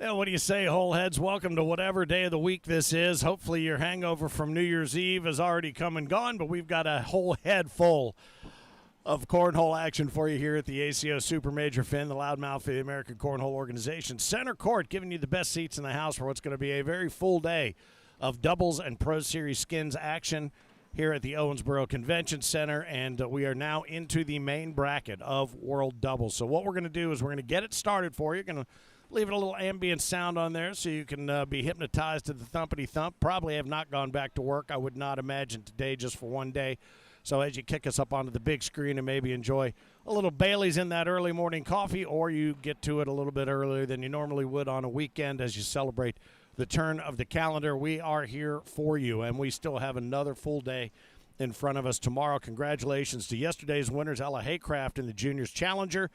Yeah, what do you say, whole heads? Welcome to whatever day of the week this is. Hopefully your hangover from New Year's Eve has already come and gone, but we've got a whole head full of cornhole action for you here at the ACO Super Major Finn, the loudmouth of the American Cornhole Organization. Center court, giving you the best seats in the house for what's going to be a very full day of doubles and Pro Series skins action here at the Owensboro Convention Center, and we are now into the main bracket of World Doubles. So what we're going to do is we're going to get it started for you. Going to leave it a little ambient sound on there so you can be hypnotized to the thumpity thump. Probably have not gone back to work, I would not imagine, today just for one day. So as you kick us up onto the big screen and maybe enjoy a little Bailey's in that early morning coffee, or you get to it a little bit earlier than you normally would on a weekend as you celebrate the turn of the calendar, we are here for you, and we still have another full day in front of us tomorrow. Congratulations to yesterday's winners, Ella Haycraft in the Juniors Challenger.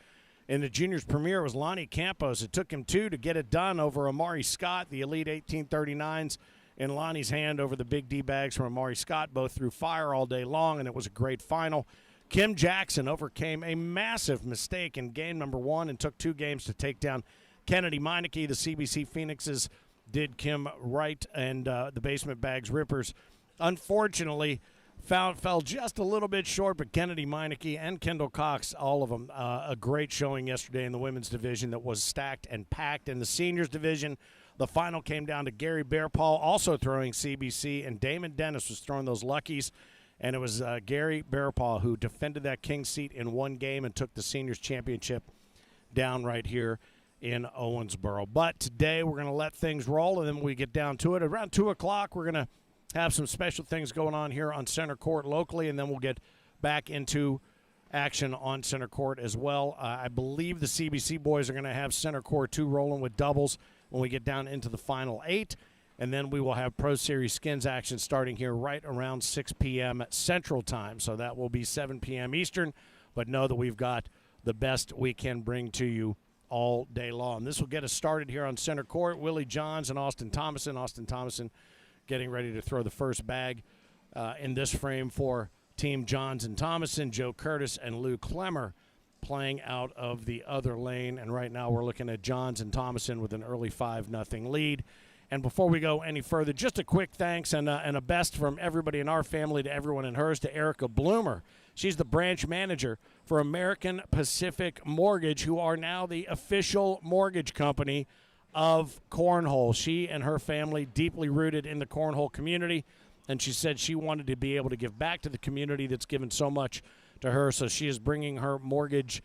In the Juniors Premier was Lonnie Campos. It took him two to get it done over Amari Scott, the Elite 1839s in Lonnie's hand over the Big D bags from Amari Scott. Both threw fire all day long, and it was a great final. Kim Jackson overcame a massive mistake in game number one and took 2 games to take down Kennedy Meineke. The CBC Phoenixes did Kim right, and the Basement Bags Rippers, unfortunately, fell just a little bit short, but Kennedy Meineke and Kendall Cox, all of them, a great showing yesterday in the women's division that was stacked and packed. In the seniors division, the final came down to Gary Bearpaw, also throwing CBC, and Damon Dennis was throwing those luckies, and it was Gary Bearpaw who defended that king seat in one game and took the seniors championship down right here in Owensboro. But today we're going to let things roll, and then when we get down to it, around 2 o'clock, we're going to have some special things going on here on center court locally, and then we'll get back into action on center court as well. I believe the CBC boys are going to have center court 2 rolling with doubles when we get down into the final 8, and then we will have Pro Series skins action starting here right around 6 p.m. Central Time. So that will be 7 p.m. Eastern, but know that we've got the best we can bring to you all day long. This will get us started here on center court. Willie Johns and Austin Thomason. Austin Thomason getting ready to throw the first bag in this frame for Team Johns and Thomason. Joe Curtis and Lou Clemmer playing out of the other lane. And right now we're looking at Johns and Thomason with an early 5-0 lead. And before we go any further, just a quick thanks and a best from everybody in our family to everyone in hers, to Erica Bloomer. She's the branch manager for American Pacific Mortgage, who are now the official mortgage company of Cornhole. She and her family deeply rooted in the Cornhole community, and she said she wanted to be able to give back to the community that's given so much to her, so she is bringing her mortgage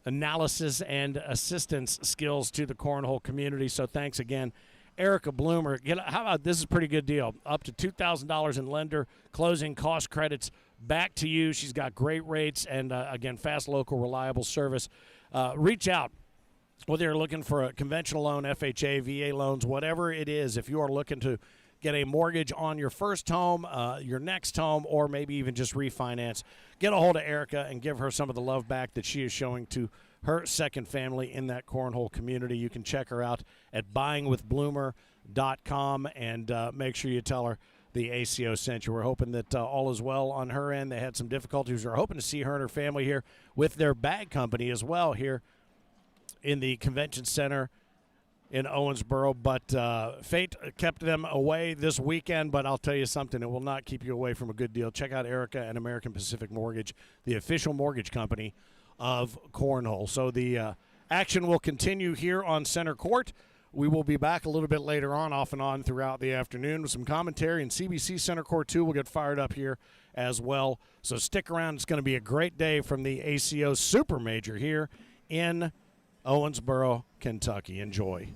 analysis and assistance skills to the Cornhole community. So thanks again, Erica Bloomer. How about this? Is a pretty good deal. Up to $2,000 in lender closing cost credits back to you. She's got great rates and, again, fast, local, reliable service. Reach out. Whether you're looking for a conventional loan, FHA, VA loans, whatever it is, if you are looking to get a mortgage on your first home, your next home, or maybe even just refinance, get a hold of Erica and give her some of the love back that she is showing to her second family in that Cornhole community. You can check her out at buyingwithbloomer.com and make sure you tell her the ACO sent you. We're hoping that all is well on her end. They had some difficulties. We're hoping to see her and her family here with their bag company as well here in the convention center in Owensboro, but fate kept them away this weekend. But I'll tell you something, it will not keep you away from a good deal. Check out Erica and American Pacific Mortgage, the official mortgage company of Cornhole. So the action will continue here on center court. We will be back a little bit later on, off and on throughout the afternoon, with some commentary, and CBC Center Court 2 will get fired up here as well. So stick around. It's going to be a great day from the ACO Super Major here in Owensboro, Kentucky. Enjoy.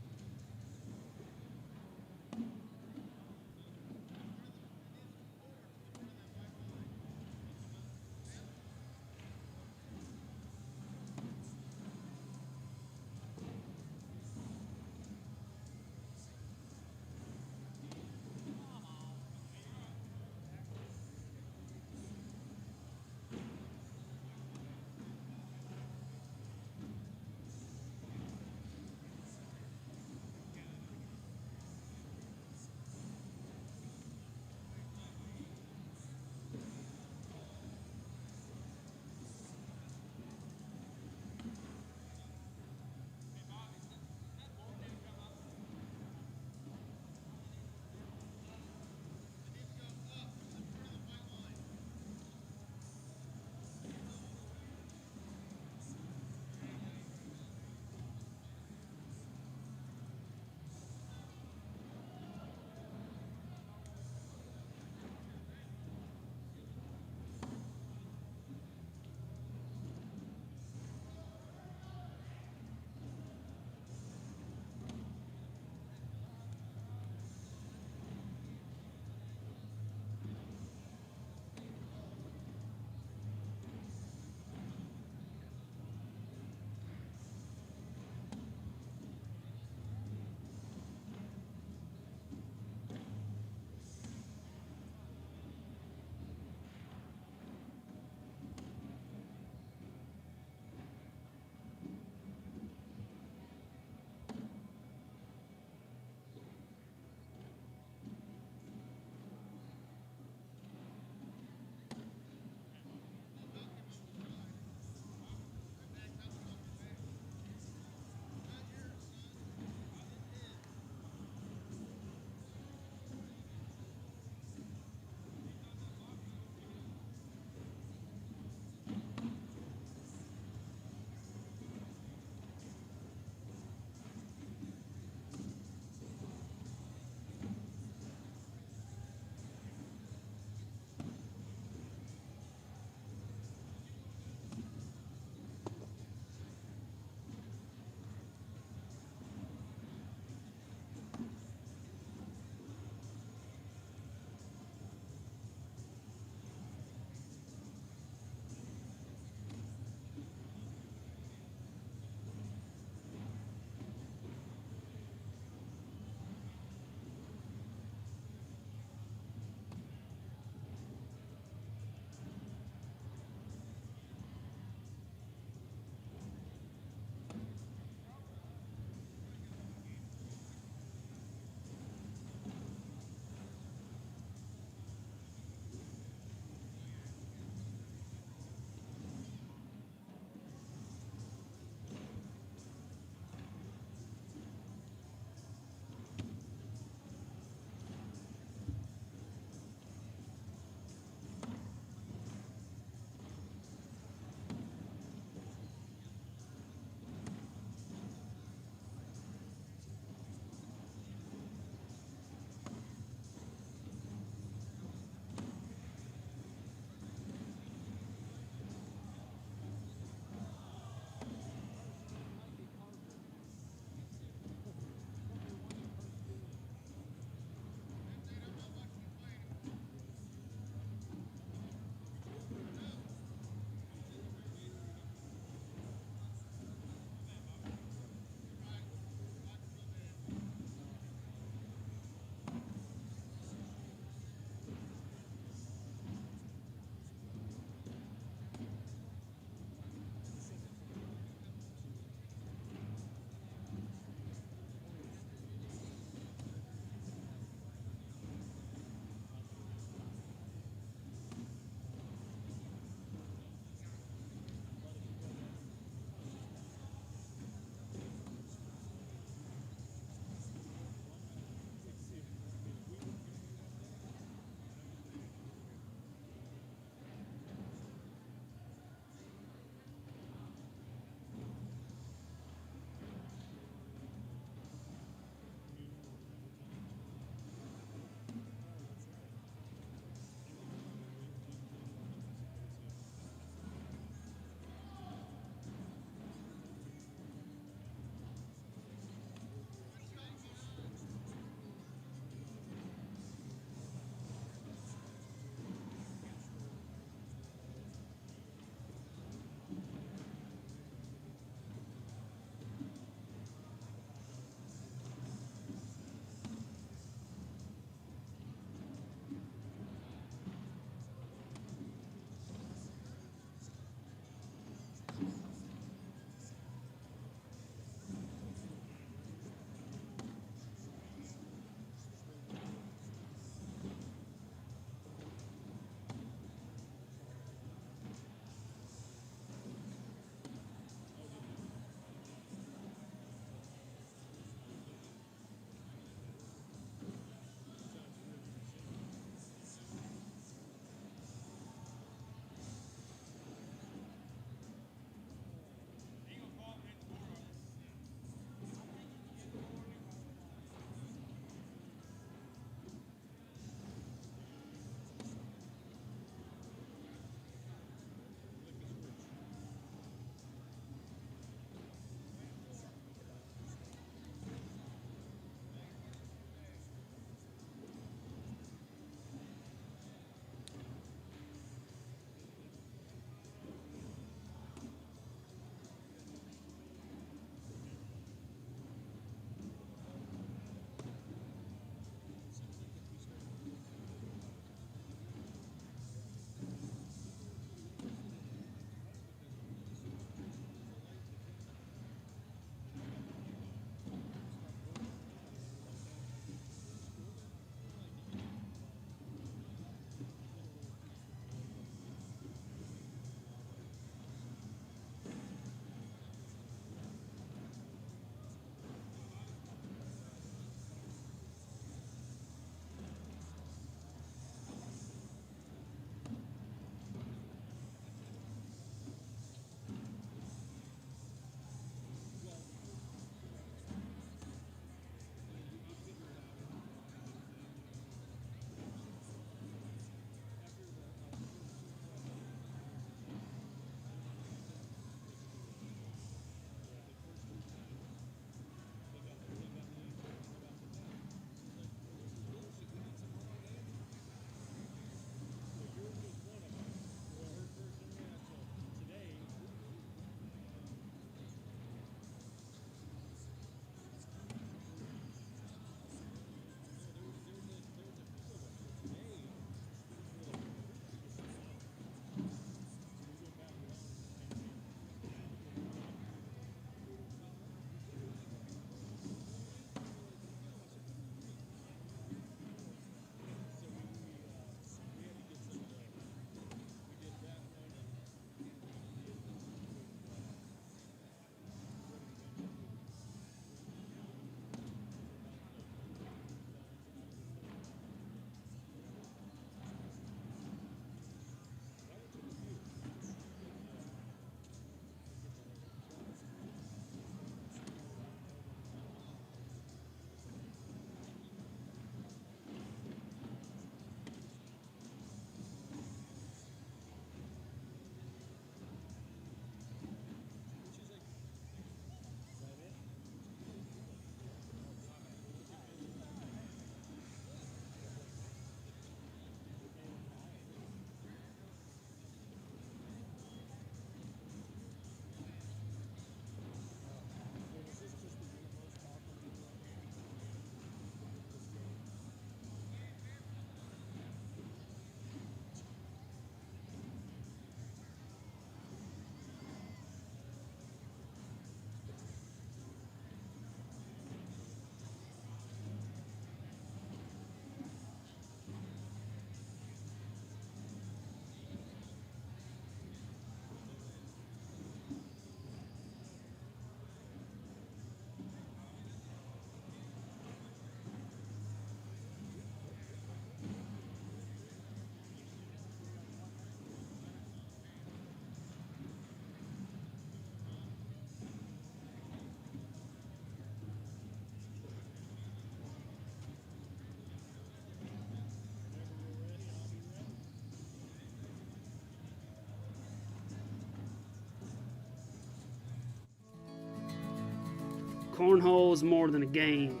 Cornhole is more than a game.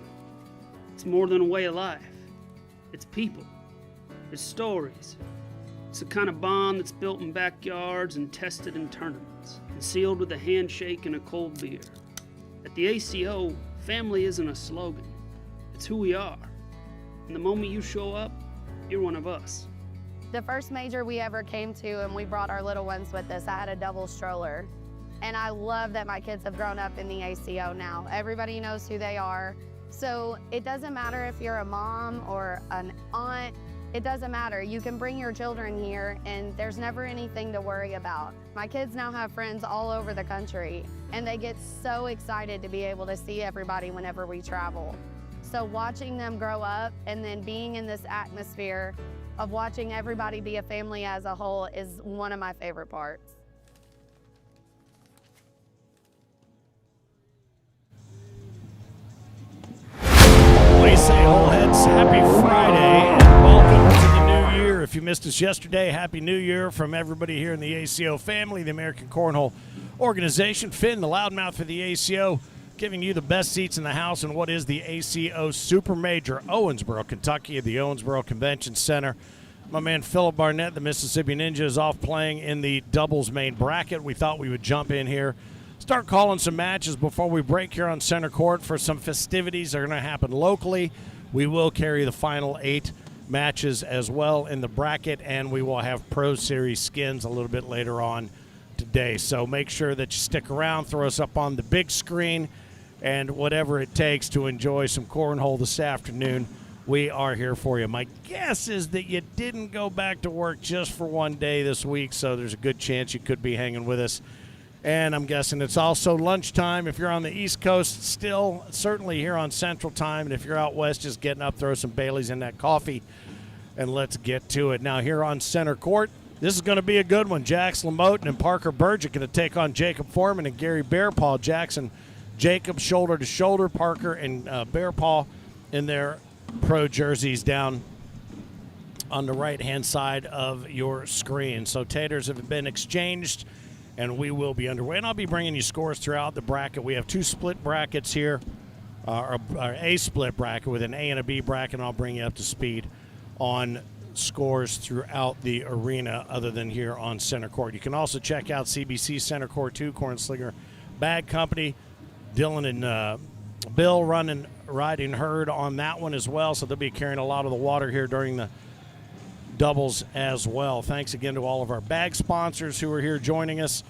It's more than a way of life. It's people. It's stories. It's the kind of bond that's built in backyards and tested in tournaments, and sealed with a handshake and a cold beer. At the ACO, family isn't a slogan. It's who we are. And the moment you show up, you're one of us. The first major we ever came to, and we brought our little ones with us, I had a double stroller. And I love that my kids have grown up in the ACO now. Everybody knows who they are. So it doesn't matter if you're a mom or an aunt, it doesn't matter. You can bring your children here and there's never anything to worry about. My kids now have friends all over the country and they get so excited to be able to see everybody whenever we travel. So watching them grow up and then being in this atmosphere of watching everybody be a family as a whole is one of my favorite parts. We say, whole heads, happy Friday and welcome to the new year. If you missed us yesterday, happy new year from everybody here in the ACO family, the American Cornhole organization. Finn, the loudmouth for the ACO, giving you the best seats in the house in what is the ACO Super Major, Owensboro, Kentucky, at the Owensboro Convention Center. My man Philip Barnett, the Mississippi Ninja, is off playing in the doubles main bracket. We thought we would jump in here, start calling some matches before we break here on center court for some festivities that are going to happen locally. We will carry the final 8 matches as well in the bracket, and we will have Pro Series skins a little bit later on today. So make sure that you stick around, throw us up on the big screen, and whatever it takes to enjoy some cornhole this afternoon, we are here for you. My guess is that you didn't go back to work just for one day this week, so there's a good chance you could be hanging with us. And I'm guessing it's also lunchtime. If you're on the East Coast still, certainly here on Central Time. And if you're out west, just getting up, throw some Baileys in that coffee, and let's get to it. Now here on center court, this is going to be a good one. Jax Lamoten and Parker Burgett going to take on Jacob Foreman and Gary Bearpaw. Jackson, Jacob shoulder to shoulder. Parker and Bearpaw in their pro jerseys down on the right-hand side of your screen. So taters have been exchanged, and we will be underway. And I'll be bringing you scores throughout the bracket. We have 2 split brackets here, or a split bracket with an A and a B bracket, and I'll bring you up to speed on scores throughout the arena other than here on center court. You can also check out CBC Center Court 2, Cornslinger Bag Company. Dylan and Bill riding herd on that one as well, so they'll be carrying a lot of the water here during the doubles as well. Thanks again to all of our bag sponsors who are here joining us.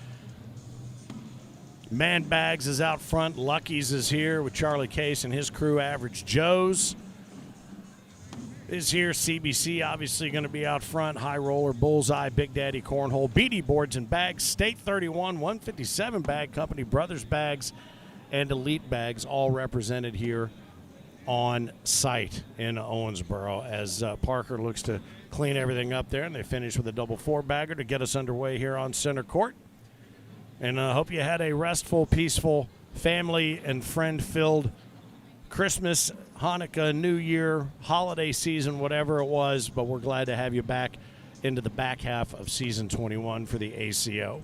Man Bags is out front. Lucky's is here with Charlie Case and his crew. Average Joe's is here. CBC obviously going to be out front. High Roller, Bullseye, Big Daddy Cornhole, BD Boards and Bags, State 31, 157 Bag Company, Brothers Bags, and Elite Bags, all represented here on site in Owensboro as Parker looks to clean everything up there, and they finish with a double 4-bagger to get us underway here on center court. And I hope you had a restful, peaceful, family and friend-filled Christmas, Hanukkah, New Year, holiday season, whatever it was, but we're glad to have you back into the back half of season 21 for the ACO.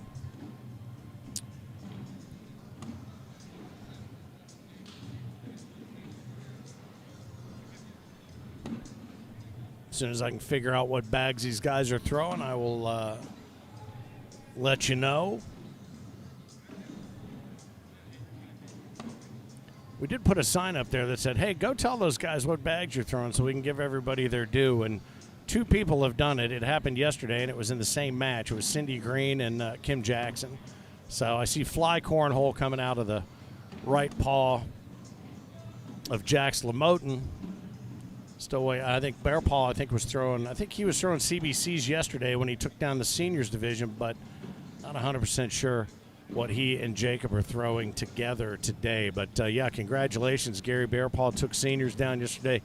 As soon as I can figure out what bags these guys are throwing, I will let you know. We did put a sign up there that said, hey, go tell those guys what bags you're throwing so we can give everybody their due. And 2 people have done it. It happened yesterday, and it was in the same match. It was Cindy Green and Kim Jackson. So I see fly cornhole coming out of the right paw of Jax Lamoten. Still wait. I think Bearpaw, he was throwing CBCs yesterday when he took down the seniors division, but not 100% sure what he and Jacob are throwing together today. But yeah, congratulations. Gary Bearpaw took seniors down yesterday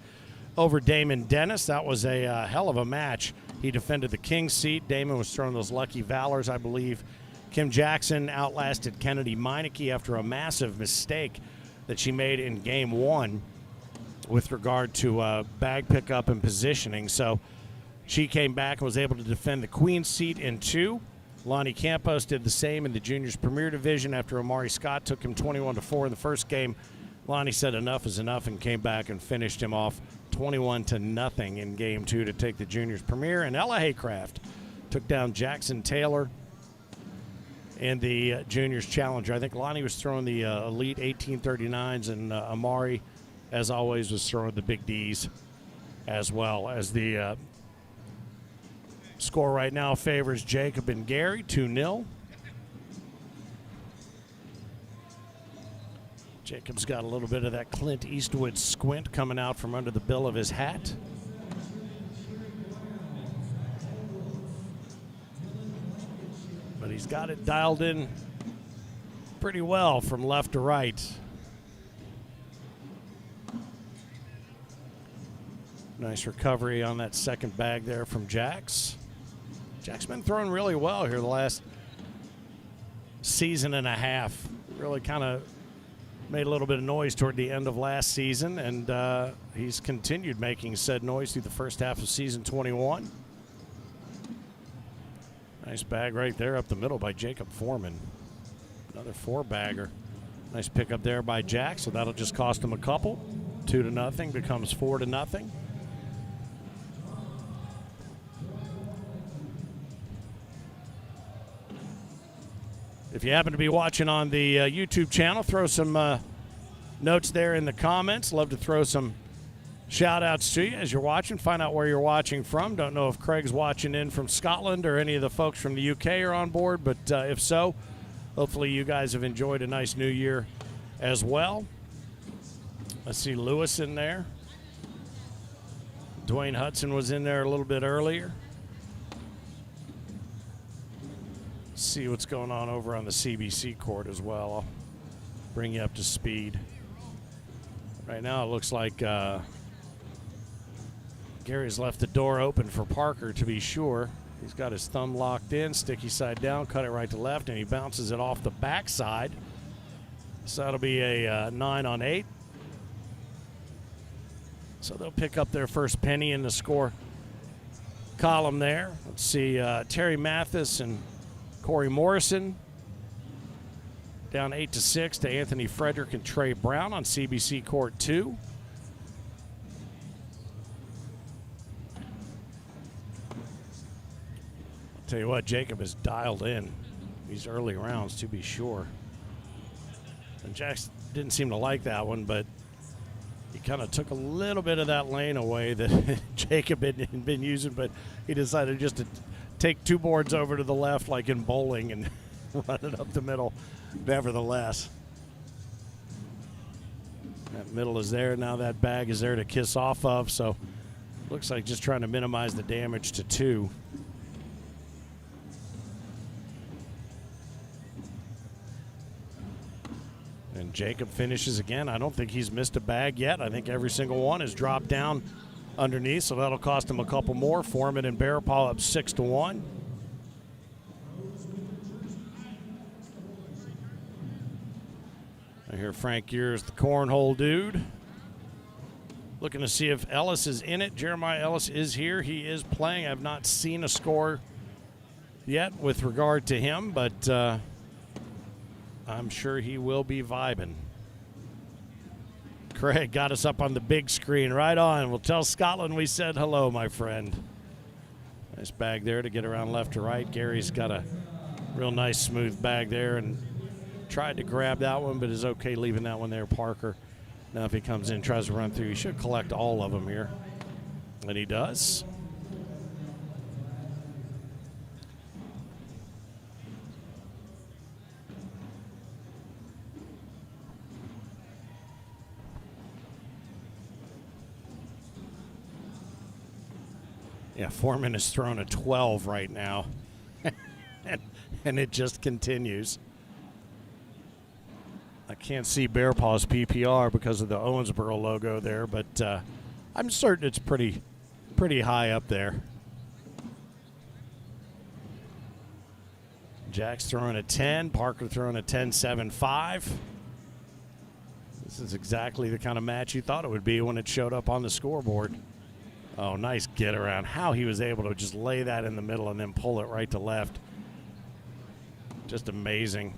over Damon Dennis. That was a hell of a match. He defended the King's seat. Damon was throwing those Lucky Valors, I believe. Kim Jackson outlasted Kennedy Meineke after a massive mistake that she made in game 1 with regard to bag pickup and positioning. So she came back and was able to defend the Queen's seat in 2. Lonnie Campos did the same in the Juniors Premier Division after Amari Scott took him 21-4 in the first game. Lonnie said enough is enough and came back and finished him off 21-0 in game 2 to take the juniors premier. And Ella Haycraft took down Jackson Taylor in the juniors challenger. I think Lonnie was throwing the elite 1839s, and Amari, as always, was throwing the big Ds as well. As the score right now favors Jacob and Gary 2-0. Jacob's got a little bit of that Clint Eastwood squint coming out from under the bill of his hat. But he's got it dialed in pretty well from left to right. Nice recovery on that second bag there from Jax. Jack's been throwing really well here the last season and a half. Really kind of made a little bit of noise toward the end of last season, and he's continued making said noise through the first half of season 21. Nice bag right there up the middle by Jacob Foreman. Another 4-bagger. Nice pickup there by Jack, so that'll just cost him a couple. 2-0 becomes 4-0. If you happen to be watching on the YouTube channel, throw some notes there in the comments. Love to throw some shout-outs to you as you're watching. Find out where you're watching from. Don't know if Craig's watching in from Scotland or any of the folks from the UK are on board, but if so, hopefully you guys have enjoyed a nice new year as well. Let's see Lewis in there. Dwayne Hudson was in there a little bit earlier. See what's going on over on the CBC court as well. I'll bring you up to speed. Right now it looks like Gary's left the door open for Parker to be sure. He's got his thumb locked in, sticky side down, cut it right to left, and he bounces it off the backside. So that'll be a 9 on 8. So they'll pick up their first penny in the score column there. Let's see, Terry Mathis and Corey Morrison down 8-6 to Anthony Frederick and Trey Brown on CBC Court 2. I'll tell you what, Jacob is dialed in these early rounds to be sure. And Jax didn't seem to like that one, but he kind of took a little bit of that lane away that Jacob had been using, but he decided just to take 2 boards over to the left like in bowling and run it up the middle nevertheless. That middle is there. Now that bag is there to kiss off of, so looks like just trying to minimize the damage to 2. And Jacob finishes again. I don't think he's missed a bag yet. I think every single one has dropped down underneath, so that'll cost him a couple more. Foreman and Bearpaw up 6-1. I hear Frank Gears, the cornhole dude. Looking to see if Ellis is in it. Jeremiah Ellis is here. He is playing. I've not seen a score yet with regard to him, but I'm sure he will be vibing. Craig got us up on the big screen. Right on. We'll tell Scotland we said hello, my friend. Nice bag there to get around left to right. Gary's got a real nice smooth bag there and tried to grab that one, but is okay leaving that one there, Parker. Now if he comes in, tries to run through, he should collect all of them here. And he does. Yeah, Foreman has thrown a 12 right now, and it just continues. I can't see Bearpaw's PPR because of the Owensboro logo there, but I'm certain it's pretty high up there. Jack's throwing a 10, Parker throwing a 10-7-5. This is exactly the kind of match you thought it would be when it showed up on the scoreboard. Oh, nice get around. How he was able to just lay that in the middle and then pull it right to left. Just amazing.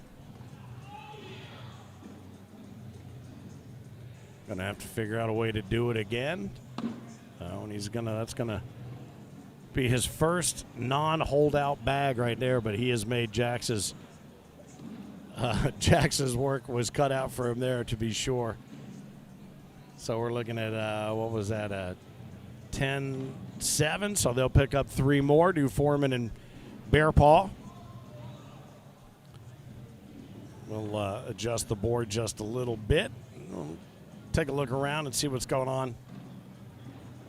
Going to have to figure out a way to do it again. And that's going to be his first non-holdout bag right there, but he has made Jax's work was cut out for him there, to be sure. So we're looking at, what was that, 10-7, so they'll pick up 3 more, do Foreman and Bear Paw. We'll adjust the board just a little bit. We'll take a look around and see what's going on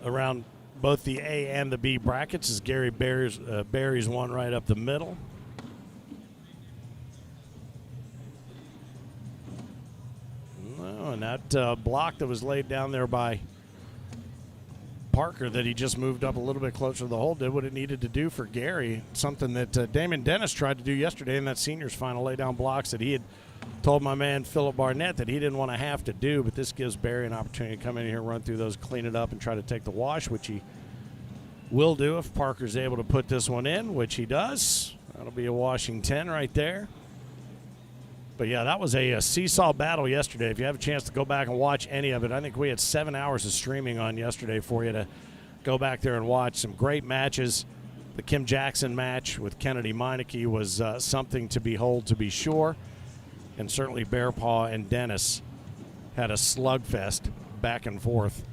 around both the A and the B brackets as Gary buries one right up the middle. Oh, and that block that was laid down there by Parker that he just moved up a little bit closer to the hole did what it needed to do for Gary. Something that Damon Dennis tried to do yesterday in that seniors final, lay down blocks that he had told my man Philip Barnett that he didn't want to have to do, but this gives Barry an opportunity to come in here, run through those, clean it up, and try to take the wash, which he will do if Parker's able to put this one in, which he does. That'll be a washing 10 right there. But, yeah, that was a seesaw battle yesterday. If you have a chance to go back and watch any of it, I think we had 7 hours of streaming on yesterday for you to go back there and watch. Some great matches. The Kim Jackson match with Kennedy Meineke was something to behold, to be sure. And certainly Bear Paw and Dennis had a slugfest back and forth.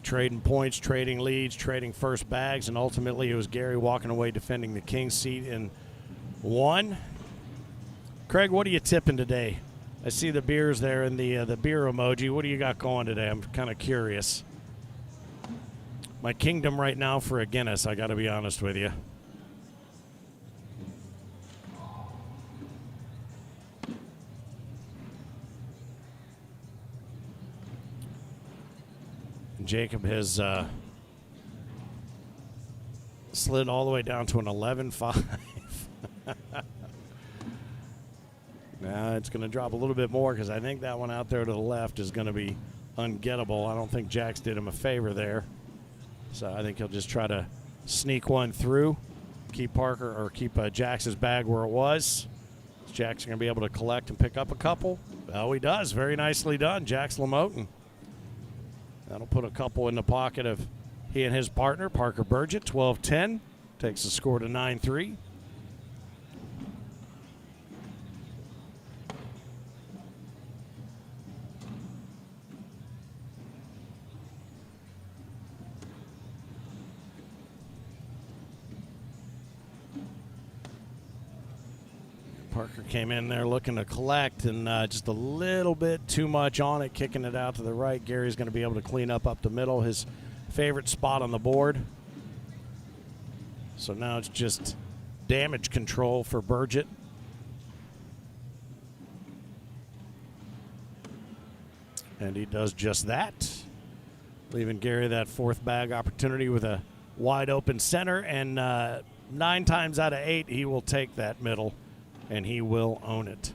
Trading points, trading leads, trading first bags, and ultimately it was Gary walking away defending the king's seat in 1. Craig, what are you tipping today? I see the beers there and the beer emoji. What do you got going today? I'm kind of curious. My kingdom right now for a Guinness, I got to be honest with you. Jacob has slid all the way down to an 11-5. Now it's going to drop a little bit more because I think that one out there to the left is going to be ungettable. I don't think Jax did him a favor there. So I think he'll just try to sneak one through, keep Jax's bag where it was. Is Jax going to be able to collect and pick up a couple? Oh, he does. Very nicely done, Jax Lamotin. That'll put a couple in the pocket of he and his partner, Parker Burgett, 12-10. Takes the score to 9-3. Parker came in there looking to collect and just a little bit too much on it, kicking it out to the right. Gary's going to be able to clean up the middle, his favorite spot on the board. So now it's just damage control for Burgett. And he does just that, leaving Gary that 4th bag opportunity with a wide open center. And 9 times out of 8, he will take that middle. And he will own it.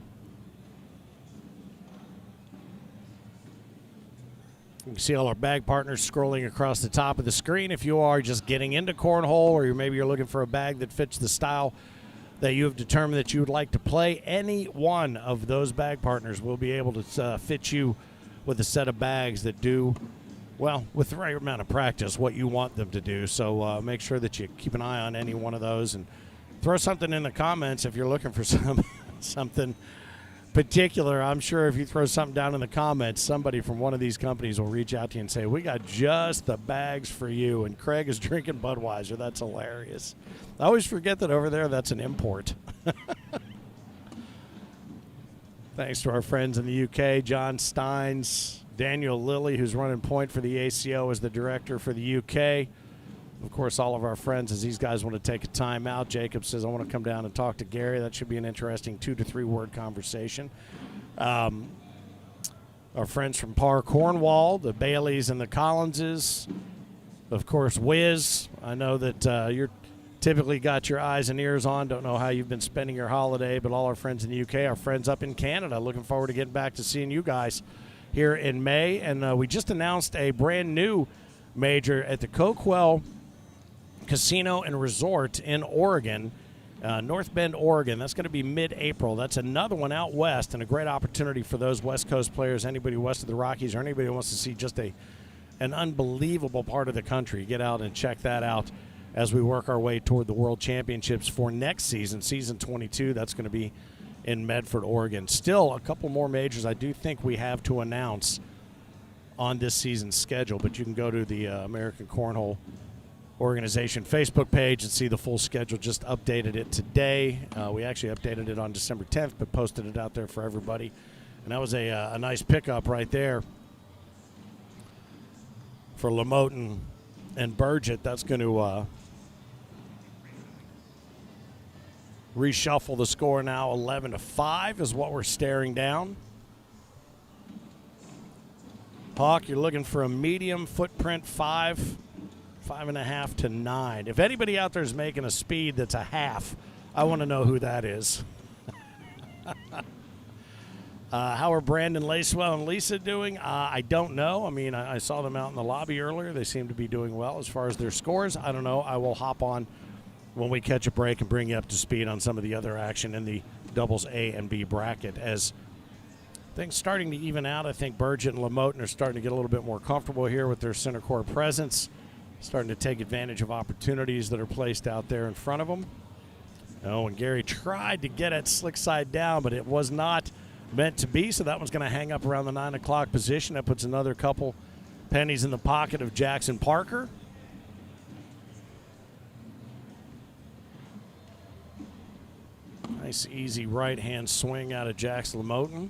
You can see all our bag partners scrolling across the top of the screen. If you are just getting into cornhole, or maybe you're looking for a bag that fits the style that you have determined that you would like to play, any one of those bag partners will be able to fit you with a set of bags that do, well, with the right amount of practice, what you want them to do. So make sure that you keep an eye on any one of those and throw something in the comments if you're looking for something particular. I'm sure if you throw something down in the comments, somebody from one of these companies will reach out to you and say, we got just the bags for you. And Craig is drinking Budweiser. That's hilarious. I always forget that over there that's an import. Thanks to our friends in the UK, John Steins, Daniel Lilly, who's running point for the ACO as the director for the UK. Of course, all of our friends, as these guys want to take a time out. Jacob says, I want to come down and talk to Gary. That should be an interesting 2 to 3 word conversation. Our friends from Par Cornwall, the Baileys and the Collinses. Of course, Wiz. I know that you're typically got your eyes and ears on. Don't know how you've been spending your holiday, but all our friends in the UK, our friends up in Canada, looking forward to getting back to seeing you guys here in May. And we just announced a brand new major at the Coquel Casino and Resort in Oregon. North Bend, Oregon. That's going to be mid-April. That's another one out west, and a great opportunity for those West Coast players, anybody west of the Rockies, or anybody who wants to see just an unbelievable part of the country. Get out and check that out as we work our way toward the World Championships for next season, season 22. That's going to be in Medford, Oregon. Still a couple more majors I do think we have to announce on this season's schedule, but you can go to the American Cornhole Organization Facebook page and see the full schedule. Just updated it today. We actually updated it on December 10th, but posted it out there for everybody. And that was a nice pickup right there for Lamote and Burgett. That's going to reshuffle the score now. 11-5 is what we're staring down. Hawk, you're looking for a medium footprint 5.5 to 9. If anybody out there is making a speed that's a half, I want to know who that is. How are Brandon Lacewell and Lisa doing? I don't know. I mean, I saw them out in the lobby earlier. They seem to be doing well as far as their scores. I don't know. I will hop on when we catch a break and bring you up to speed on some of the other action in the doubles A and B bracket. As things starting to even out, I think Burgett and Lamote are starting to get a little bit more comfortable here with their center court presence, starting to take advantage of opportunities that are placed out there in front of them. Oh, and Gary tried to get it slick side down, but it was not meant to be, so that one's going to hang up around the 9 o'clock position. That puts another couple pennies in the pocket of Jackson Parker. Nice, easy right-hand swing out of Jackson Lamote.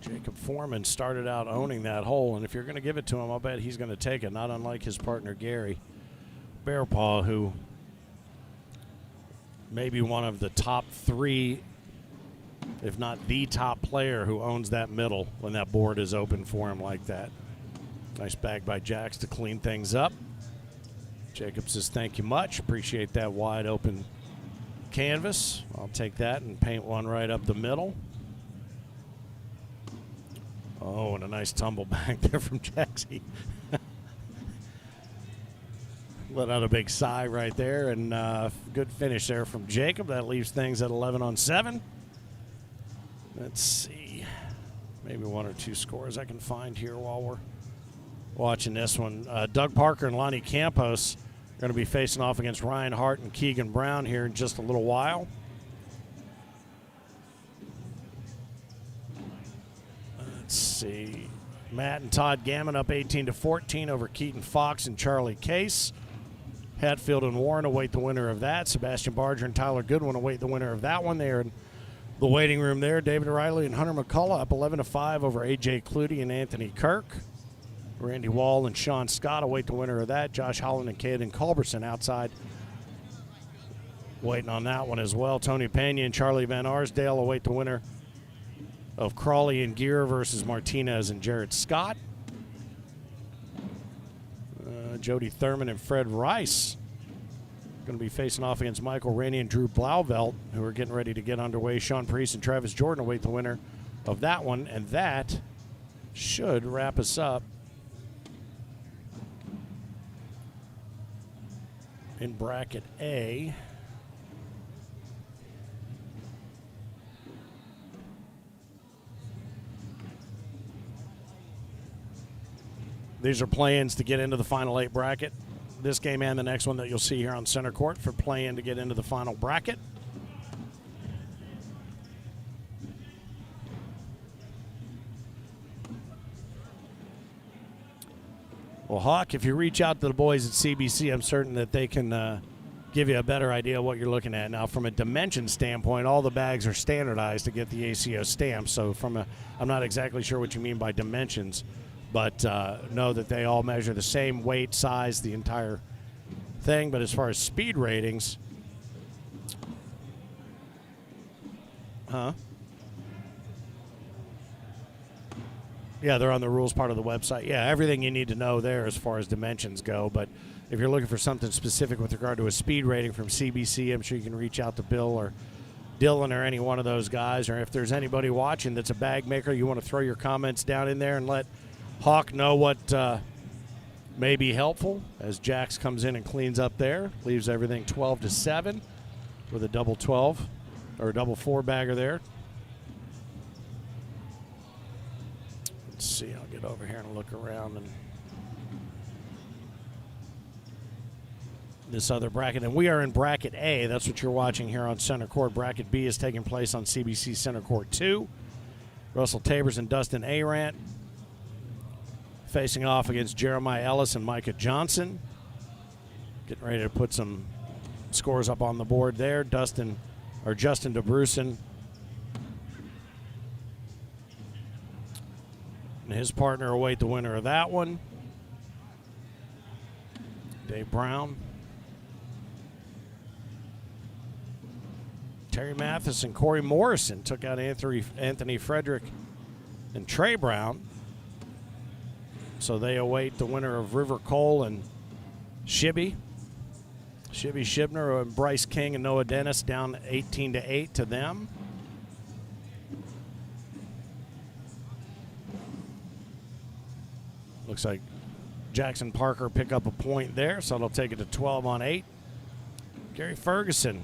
Jacob Foreman started out owning that hole, and if you're going to give it to him, I'll bet he's going to take it, not unlike his partner Gary Bearpaw, who may be one of the top 3, if not the top player who owns that middle when that board is open for him like that. Nice bag by Jax to clean things up. Jacob says, thank you much. Appreciate that wide open canvas. I'll take that and paint one right up the middle. Oh, and a nice tumble back there from Jaxie. Let out a big sigh right there, and good finish there from Jacob. That leaves things at 11-7. Let's see. Maybe one or two scores I can find here while we're watching this one. Doug Parker and Lonnie Campos are going to be facing off against Ryan Hart and Keegan Brown here in just a little while. Let's see. Matt and Todd Gammon up 18-14 over Keaton Fox and Charlie Case. Hatfield and Warren await the winner of that. Sebastian Barger and Tyler Goodwin await the winner of that one. They're in the waiting room there. David O'Reilly and Hunter McCullough up 11-5 over A.J. Clutie and Anthony Kirk. Randy Wall and Sean Scott await the winner of that. Josh Holland and Caden Culberson outside waiting on that one as well. Tony Pena and Charlie Van Arsdale await the winner of Crawley and Gear versus Martinez and Jared Scott. Jody Thurman and Fred Rice going to be facing off against Michael Rainey and Drew Blauvelt, who are getting ready to get underway. Sean Priest and Travis Jordan await the winner of that one, and that should wrap us up in bracket A. These are play-ins to get into the final 8 bracket. This game and the next one that you'll see here on center court for play-in to get into the final bracket. Well, Hawk, if you reach out to the boys at CBC, I'm certain that they can give you a better idea of what you're looking at. Now, from a dimension standpoint, all the bags are standardized to get the ACO stamp. So I'm not exactly sure what you mean by dimensions, but know that they all measure the same weight, size, the entire thing. But as far as speed ratings, yeah, they're on the rules part of the website. Yeah, everything you need to know there as far as dimensions go. But if you're looking for something specific with regard to a speed rating from CBC, I'm sure you can reach out to Bill or Dylan or any one of those guys. Or if there's anybody watching that's a bag maker, you want to throw your comments down in there and let Hawk know what may be helpful as Jax comes in and cleans up there. Leaves everything 12-7 with a double 12 or a double 4-bagger there. Let's see, I'll get over here and look around and this other bracket. And we are in bracket A. That's what you're watching here on Center Court. Bracket B is taking place on CBC Center Court 2. Russell Tabers and Dustin Arant facing off against Jeremiah Ellis and Micah Johnson. Getting ready to put some scores up on the board there. Justin DeBrusen and his partner await the winner of that one. Dave Brown. Terry Mathis and Corey Morrison took out Anthony Frederick and Trey Brown. So they await the winner of River Cole and Shibby Shibner and Bryce King and Noah Dennis, down 18-8 to them. Looks like Jackson Parker pick up a point there, so it'll take it to 12-8. Gary Ferguson,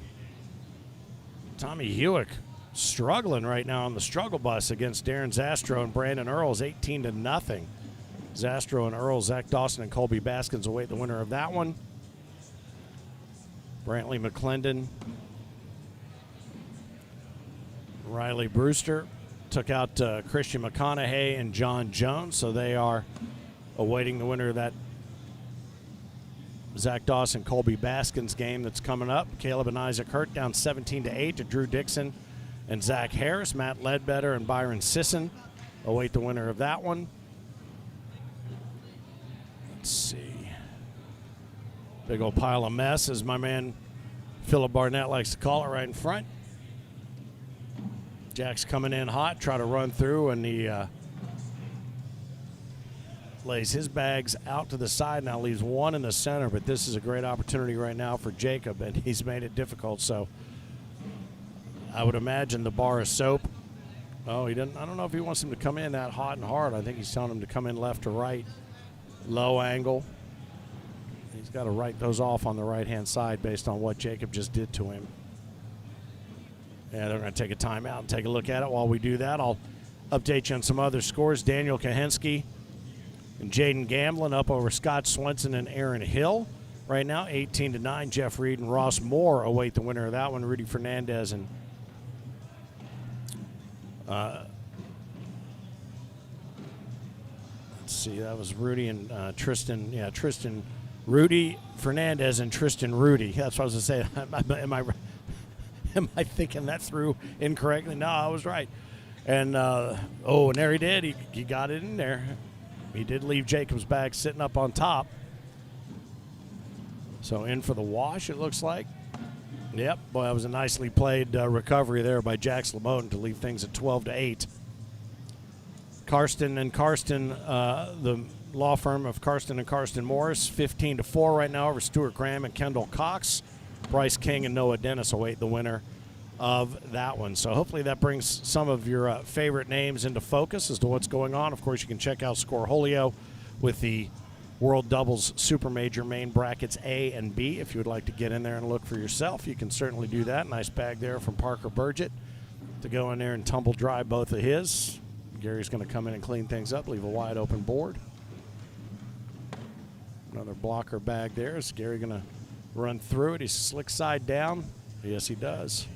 Tommy Hewick struggling right now on the struggle bus against Darren Zastro and Brandon Earls, 18-0. Zastro and Earls, Zach Dawson and Colby Baskins await the winner of that one. Brantley McClendon, Riley Brewster took out Christian McConaughey and John Jones, so they are awaiting the winner of that Zach Dawson, Colby Baskins game that's coming up. Caleb and Isaac Hurt down 17-8 to Drew Dixon and Zach Harris. Matt Ledbetter and Byron Sisson await the winner of that one. Let's see. Big old pile of mess, as my man Philip Barnett likes to call it, right in front. Jack's coming in hot, try to run through, and he lays his bags out to the side, now leaves one in the center, but this is a great opportunity right now for Jacob, and he's made it difficult. So I would imagine the bar of soap. Oh, he didn't. I don't know if he wants him to come in that hot and hard. I think he's telling him to come in left to right, low angle. He's got to write those off on the right-hand side based on what Jacob just did to him. Yeah, they're going to take a timeout and take a look at it. While we do that, I'll update you on some other scores. Daniel Kahensky and Jaden Gamblin up over Scott Swenson and Aaron Hill. Right now, 18-9. Jeff Reed and Ross Moore await the winner of that one. Rudy Fernandez and let's see, that was Rudy and Tristan. Yeah, Tristan, Rudy Fernandez and Tristan Rudy. That's what I was going to say. Am I thinking that through incorrectly? No, I was right. And, and there he did. He got it in there. He did leave Jacob's bag sitting up on top. So in for the wash, it looks like. Yep, boy, that was a nicely played recovery there by Jax Lamoten to leave things at 12-8. Karsten and Karsten, the law firm of Karsten and Karsten Morris, 15-4 right now over Stuart Graham and Kendall Cox. Bryce King and Noah Dennis await the winner of that one. So hopefully that brings some of your favorite names into focus as to what's going on. Of course, you can check out Scoreholio with the World Doubles Super Major main brackets A and B. If you would like to get in there and look for yourself, you can certainly do that. Nice bag there from Parker Burgett to go in there and tumble dry both of his. Gary's going to come in and clean things up, leave a wide open board. Another blocker bag there. Is Gary going to run through it? He's slick side down. Yes, he does.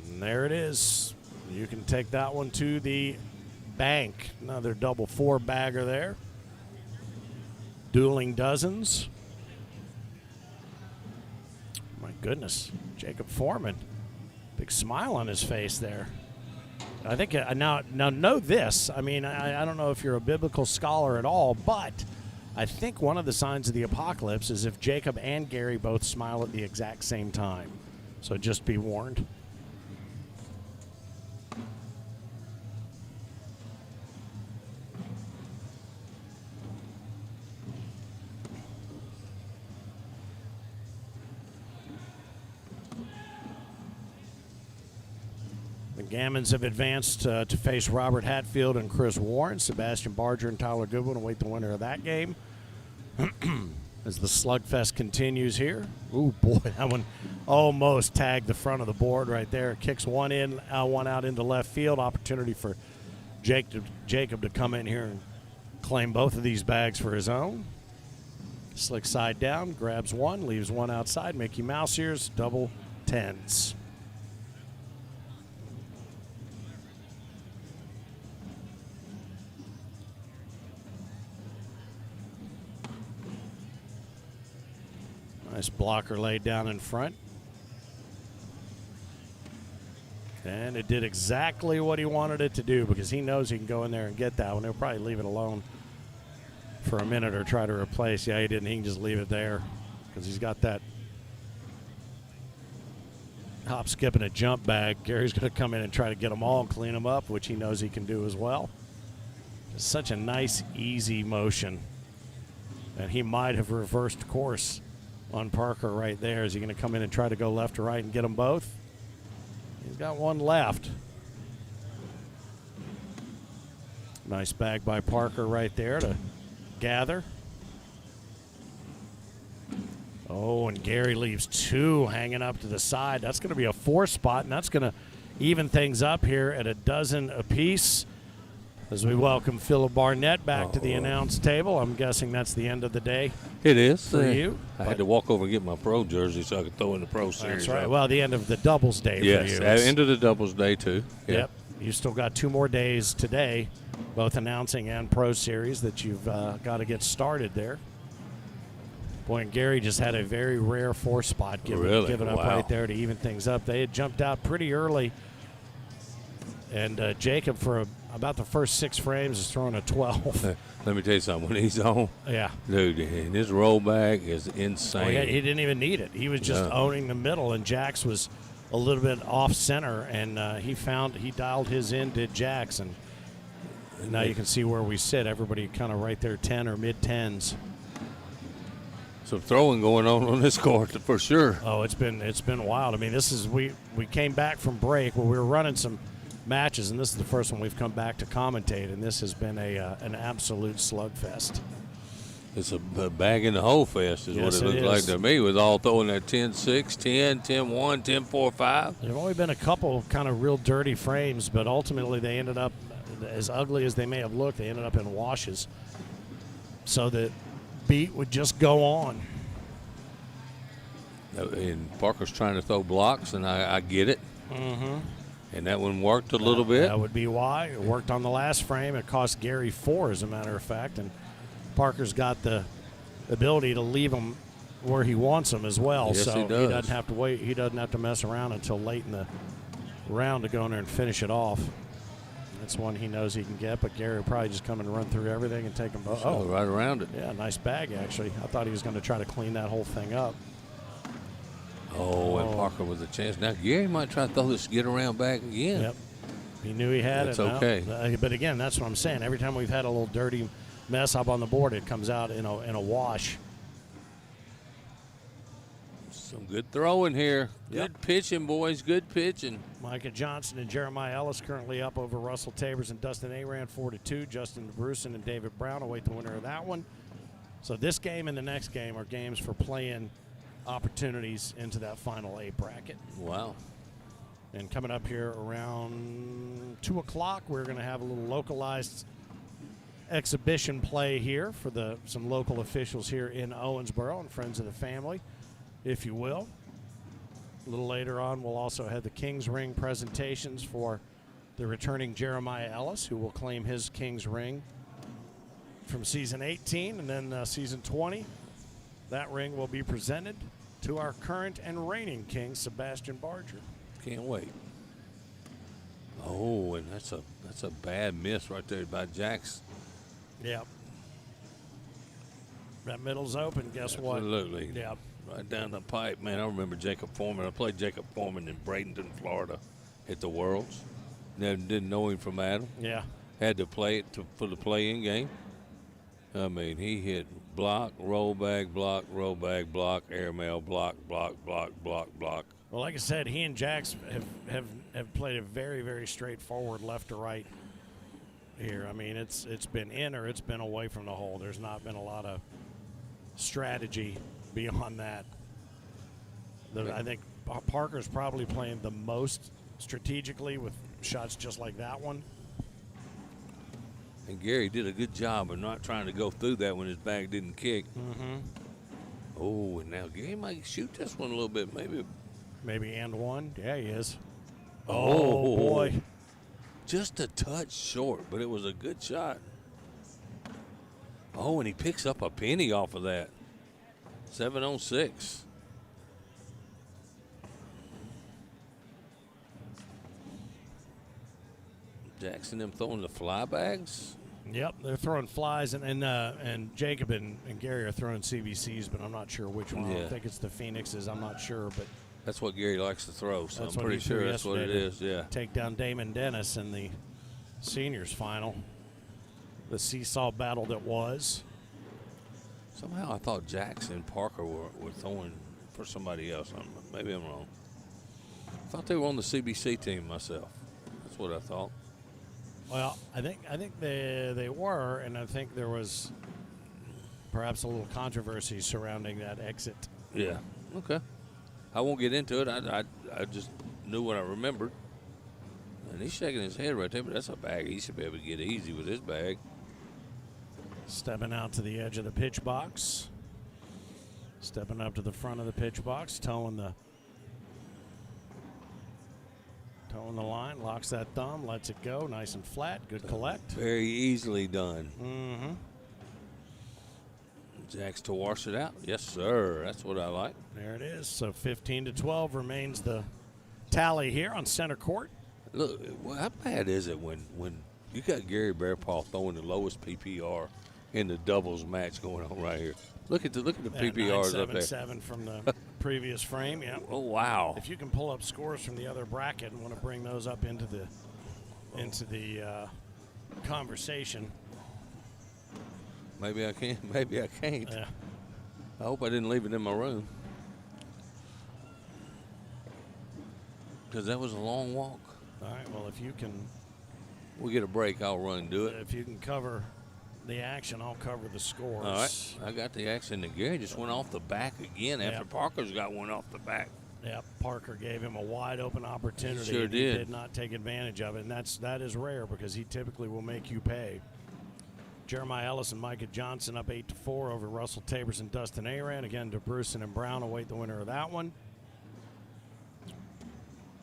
And there it is. You can take that one to the bank. Another double 4-bagger there. Dueling dozens. My goodness. Jacob Foreman. Big smile on his face there. I think now know this. I mean, I don't know if you're a biblical scholar at all, but I think one of the signs of the apocalypse is if Jacob and Gary both smile at the exact same time. So just be warned. Gammons have advanced to face Robert Hatfield and Chris Warren. Sebastian Barger and Tyler Goodwin await the winner of that game. As the slugfest continues here. Ooh, boy, that one almost tagged the front of the board right there. Kicks one in, one out into left field. Opportunity for Jacob to come in here and claim both of these bags for his own. Slick side down, grabs one, leaves one outside. Mickey Mouse ears, double tens. Nice blocker laid down in front. And it did exactly what he wanted it to do because he knows he can go in there and get that one. He'll probably leave it alone for a minute or try to replace. Yeah, he didn't. He can just leave it there because he's got that hop, skip, and a jump bag. Gary's going to come in and try to get them all and clean them up, which he knows he can do as well. Just such a nice, easy motion. And he might have reversed course on Parker right there. Is he going to come in and try to go left or right and get them both? He's got one left. Nice bag by Parker right there to gather. Oh, and Gary leaves two hanging up to the side. That's going to be a 4 spot, and that's going to even things up here at a dozen apiece. As we welcome Philip Barnett back to the announce table. I'm guessing that's the end of the day. It is. For you. I had to walk over and get my pro jersey so I could throw in the pro series. That's right. Well, the end of the doubles day for you. Yes, end of the doubles day, too. Yep. You still got 2 more days today, both announcing and pro series, that you've got to get started there. Boy, and Gary just had a very rare 4 spot given up right there to even things up. They had jumped out pretty early. And Jacob, for about the first 6 frames, is throwing a 12. Let me tell you something. When he's on, yeah, dude, and his rollback is insane. Well, he didn't even need it. He was just owning the middle, and Jax was a little bit off center, and he dialed his in, did Jax, and now you can see where we sit. Everybody kind of right there, 10 or mid-10s. Some throwing going on this court for sure. Oh, it's been wild. I mean, this is we came back from break where we were running some matches, and this is the first one we've come back to commentate, and this has been an absolute slugfest. It's a bag in the hole fest is what it looks like to me, with all throwing that 10-6, 10, 10-1, 10-4-5. There have only been a couple kind of real dirty frames, but ultimately they ended up, as ugly as they may have looked, they ended up in washes. So the beat would just go on. And Parker's trying to throw blocks, and I get it. Mm-hmm. And that one worked a little bit. That would be why. It worked on the last frame. It cost Gary 4, as a matter of fact. And Parker's got the ability to leave him where he wants them as well. Yes, so he does. He doesn't have to wait. He doesn't have to mess around until late in the round to go in there and finish it off. That's one he knows he can get, but Gary will probably just come and run through everything and take them both. Oh, right around it. Yeah, nice bag, actually. I thought he was going to try to clean that whole thing up. Oh, and Parker with a chance. Now, Gary might try to throw this get-around back again. Yep. He knew he had That's it. Okay. But again, that's what I'm saying. Every time we've had a little dirty mess up on the board, it comes out in a wash. Some good throwing here. Good pitching, boys. Good pitching. Micah Johnson and Jeremiah Ellis currently up over Russell Tabers and Dustin Aran 4-2. Justin Bruson and David Brown await the winner of that one. So this game and the next game are games for play-in opportunities into that final A bracket. Wow. And coming up here around 2 o'clock, we're going to have a little localized exhibition play here for some local officials here in Owensboro and friends of the family, if you will. A little later on, we'll also have the King's Ring presentations for the returning Jeremiah Ellis, who will claim his King's Ring from season 18, and then season 20. That ring will be presented to our current and reigning king, Sebastian Barger. Can't wait. Oh, and that's a bad miss right there by Jax. Yep. That middle's open. Guess what? Absolutely. Yep. Right down the pipe, man. I remember Jacob Foreman. I played Jacob Foreman in Bradenton, Florida, at the Worlds. Didn't know him from Adam. Yeah. Had to play it for the play-in game. I mean, he hit block, roll bag, block, airmail, block. Well, like I said, he and Jax have played a very, very straightforward left to right here. I mean, it's been in or it's been away from the hole. There's not been a lot of strategy beyond that. I think Parker's probably playing the most strategically with shots just like that one. And Gary did a good job of not trying to go through that when his bag didn't kick. Mm-hmm. Oh, and now Gary might shoot this one a little bit, maybe. Maybe and one. Yeah, he is. Oh, boy. Just a touch short, but it was a good shot. Oh, and he picks up a penny off of that. 7 on 6. Jackson them throwing the fly bags. Yep, they're throwing flies, and Jacob and Gary are throwing CVCs, but I'm not sure which one. Yeah. I think it's the Phoenixes. I'm not sure, but That's what Gary likes to throw, so That's I'm what pretty he threw sure that's what it yesterday is. Yeah. take down Damon Dennis in the seniors final. The seesaw battle that was. Somehow I thought Jackson and Parker were throwing for somebody else. Maybe I'm wrong. I thought they were on the CBC team myself. That's what I thought. Well, I think they were, and I think there was perhaps a little controversy surrounding that exit. Yeah. Okay. I won't get into it. I just knew what I remembered. And he's shaking his head right there, but that's a bag he should be able to get easy with his bag. Stepping out to the edge of the pitch box. Stepping up to the front of the pitch box, towing the line, locks that thumb, lets it go, nice and flat, good collect. Very easily done. Mm-hmm. Jax to wash it out. Yes, sir. That's what I like. There it is. So 15-12 remains the tally here on center court. Look, how bad is it when you got Gary Bearpaw throwing the lowest PPR in the doubles match going on right here? Look at the PPRs up there. 977 from the previous frame. Yeah. Oh wow! If you can pull up scores from the other bracket and want to bring those up into the conversation. Maybe I can. Maybe I can't. Yeah. I hope I didn't leave it in my room. Because that was a long walk. All right. Well, if you can, We'll get a break. I'll run and do it. if you can cover the action, I'll cover the scores. All right. I got the action. And Gary just went off the back again after Yep. Parker's got one off the back. Yep. Parker gave him a wide open opportunity. Sure and did. He did not take advantage of it, and that is rare because he typically will make you pay. Jeremiah Ellis and Micah Johnson up 8-4 over Russell Tabers and Dustin Aran. Again, DeBruson and Brown await the winner of that one.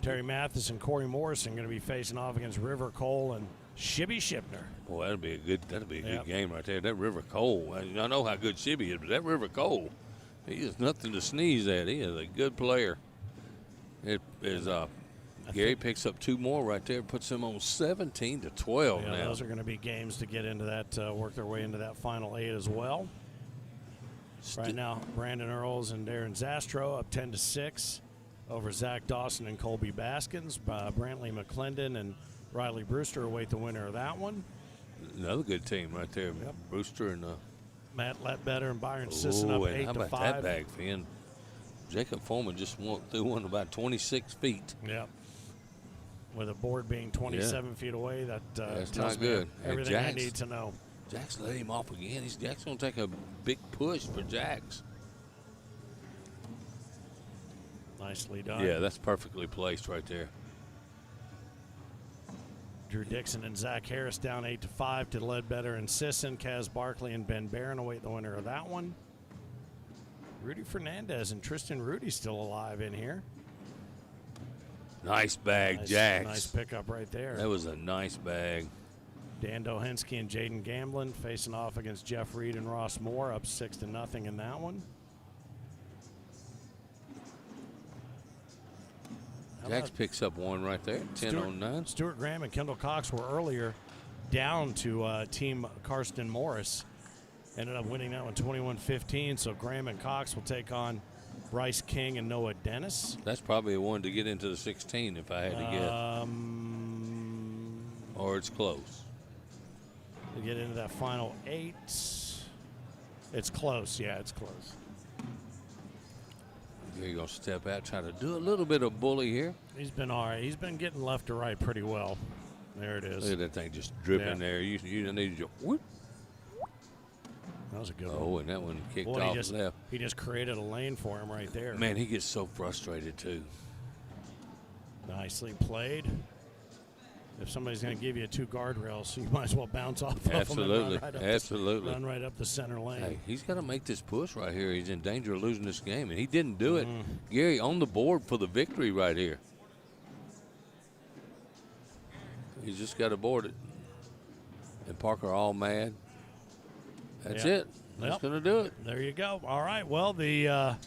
Terry Mathis and Corey Morrison going to be facing off against River Cole and Shibby Shipner. Boy, that'll be a good Yep. game right there. That River Cole. I know how good Shibby is, but that River Cole, he is nothing to sneeze at. He is a good player. It is Gary picks up 2 more right there, puts him on 17-12 Yeah, now. those are going to be games to get into that, work their way into that final 8 as well. Right now, Brandon Earls and Darren Zastro up 10-6 over Zach Dawson and Colby Baskins. Brantley McClendon and Riley Brewster await the winner of that one. Another good team right there. Yep. Brewster and Matt Letbetter and Byron Sisson up and how about 8-5. that bag, Finn? Jacob Foreman just threw one about 26 feet. Yep. With a board being 27 feet away, that That's tells not me good. And everything I Jax- need to know. Jax let him off again. Jax going to take a big push for Jax. Nicely done. Yeah, that's perfectly placed right there. Drew Dixon and Zach Harris down 8-5 to Ledbetter and Sisson. Kaz Barkley and Ben Barron await the winner of that one. Rudy Fernandez and Tristan Rudy still alive in here. Nice bag, Jax. Nice pickup right there. That was a nice bag. Dan Dohensky and Jaden Gamblin facing off against Jeff Reed and Ross Moore, up 6-0 in that one. Jax picks up one right there, 10-9. Stuart Graham and Kendall Cox were earlier down to Team Karsten Morris. Ended up winning that one 21-15, so Graham and Cox will take on Bryce King and Noah Dennis. That's probably a one to get into the 16 if I had to guess. Or it's close. To get into that final 8. It's close. Yeah, it's close. Gary going to step out, try to do a little bit of bully here. He's been all right. He's been getting left to right pretty well. There it is. Look at that thing just dripping there. You need to whoop. That was a good one. Oh, and that one kicked Boy, off left. He just created a lane for him right there. Man, he gets so frustrated, too. Nicely played. If somebody's going to give you 2 guardrails, you might as well bounce off Absolutely. of them and Absolutely. run right up the center lane. Hey, he's got to make this push right here. He's in danger of losing this game, and he didn't do it. Gary on the board for the victory right here. He's just got to board it. And Parker all mad. That's it. That's going to do it. There you go. All right. Well, the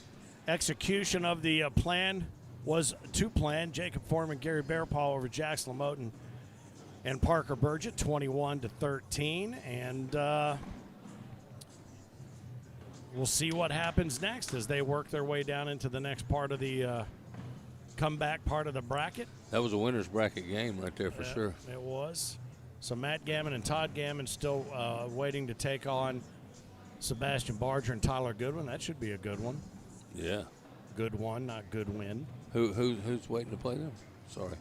execution of the plan was to plan. Jacob Foreman, Gary Bearpaw over Jackson Lamotin and Parker Burgett, 21-13. And we'll see what happens next as they work their way down into the next part of the comeback part of the bracket. That was a winner's bracket game right there for sure. It was. So Matt Gammon and Todd Gammon still waiting to take on Sebastian Barger and Tyler Goodwin. That should be a good one. Yeah. Good one, not good win. Who's waiting to play them? Sorry.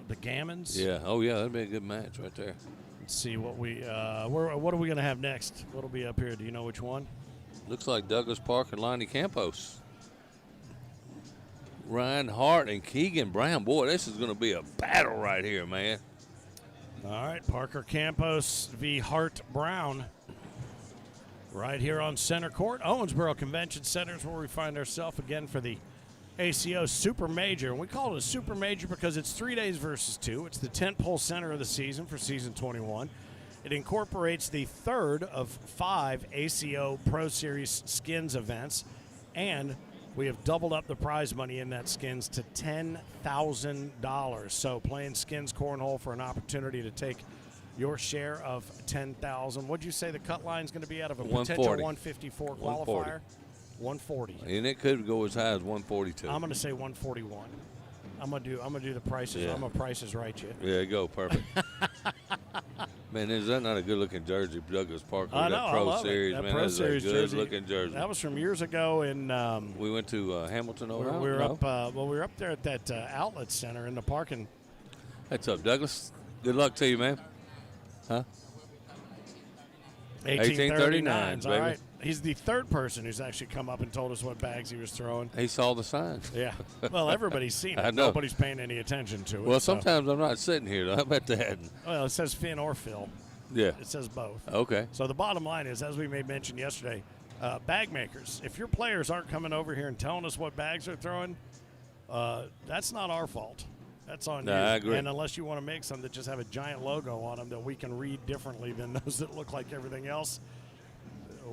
The Gammons. Yeah. Oh, yeah. That'd be a good match right there. Let's see what we what are we going to have next? What'll be up here? Do you know which one? Looks like Douglas Park and Lonnie Campos. Ryan Hart and Keegan Brown. Boy, this is going to be a battle right here, man. All right, Parker Campos v. Hart Brown. Right here on center court. Owensboro Convention Center is where we find ourselves again for the ACO Super Major. And we call it a Super Major because it's 3 days versus 2. It's the tentpole center of the season for season 21. It incorporates the third of 5 ACO-PRO Series skins events, and we have doubled up the prize money in that skins to $10,000. So playing skins cornhole for an opportunity to take your share of $10,000. What'd you say the cut line is going to be out of a potential 154 qualifier? 140. And it could go as high as 142. I'm going to say 141. I'm going to do the prices. Yeah. I'm going to prices right you. Yeah, go perfect. Man, is that not a good-looking jersey, Douglas Park? I know, that I Pro love Series, it. That man, Pro that's Series a good-looking jersey. That was from years ago in. We went to Hamilton, Ohio. We were up. We were up there at that outlet center in the parking. What's up, Douglas? Good luck to you, man. Huh? 1839s, all baby. right. He's the third person who's actually come up and told us what bags he was throwing. He saw the sign. Yeah. Well, everybody's seen it. I know. Nobody's paying any attention to it. Well, sometimes I'm not sitting here, though. How about that? Well, it says Finn or Phil. Yeah. It says both. Okay. So the bottom line is, as we made mention yesterday, bag makers, if your players aren't coming over here and telling us what bags they're throwing, that's not our fault. That's on you. I agree. And unless you want to make some that just have a giant logo on them that we can read differently than those that look like everything else,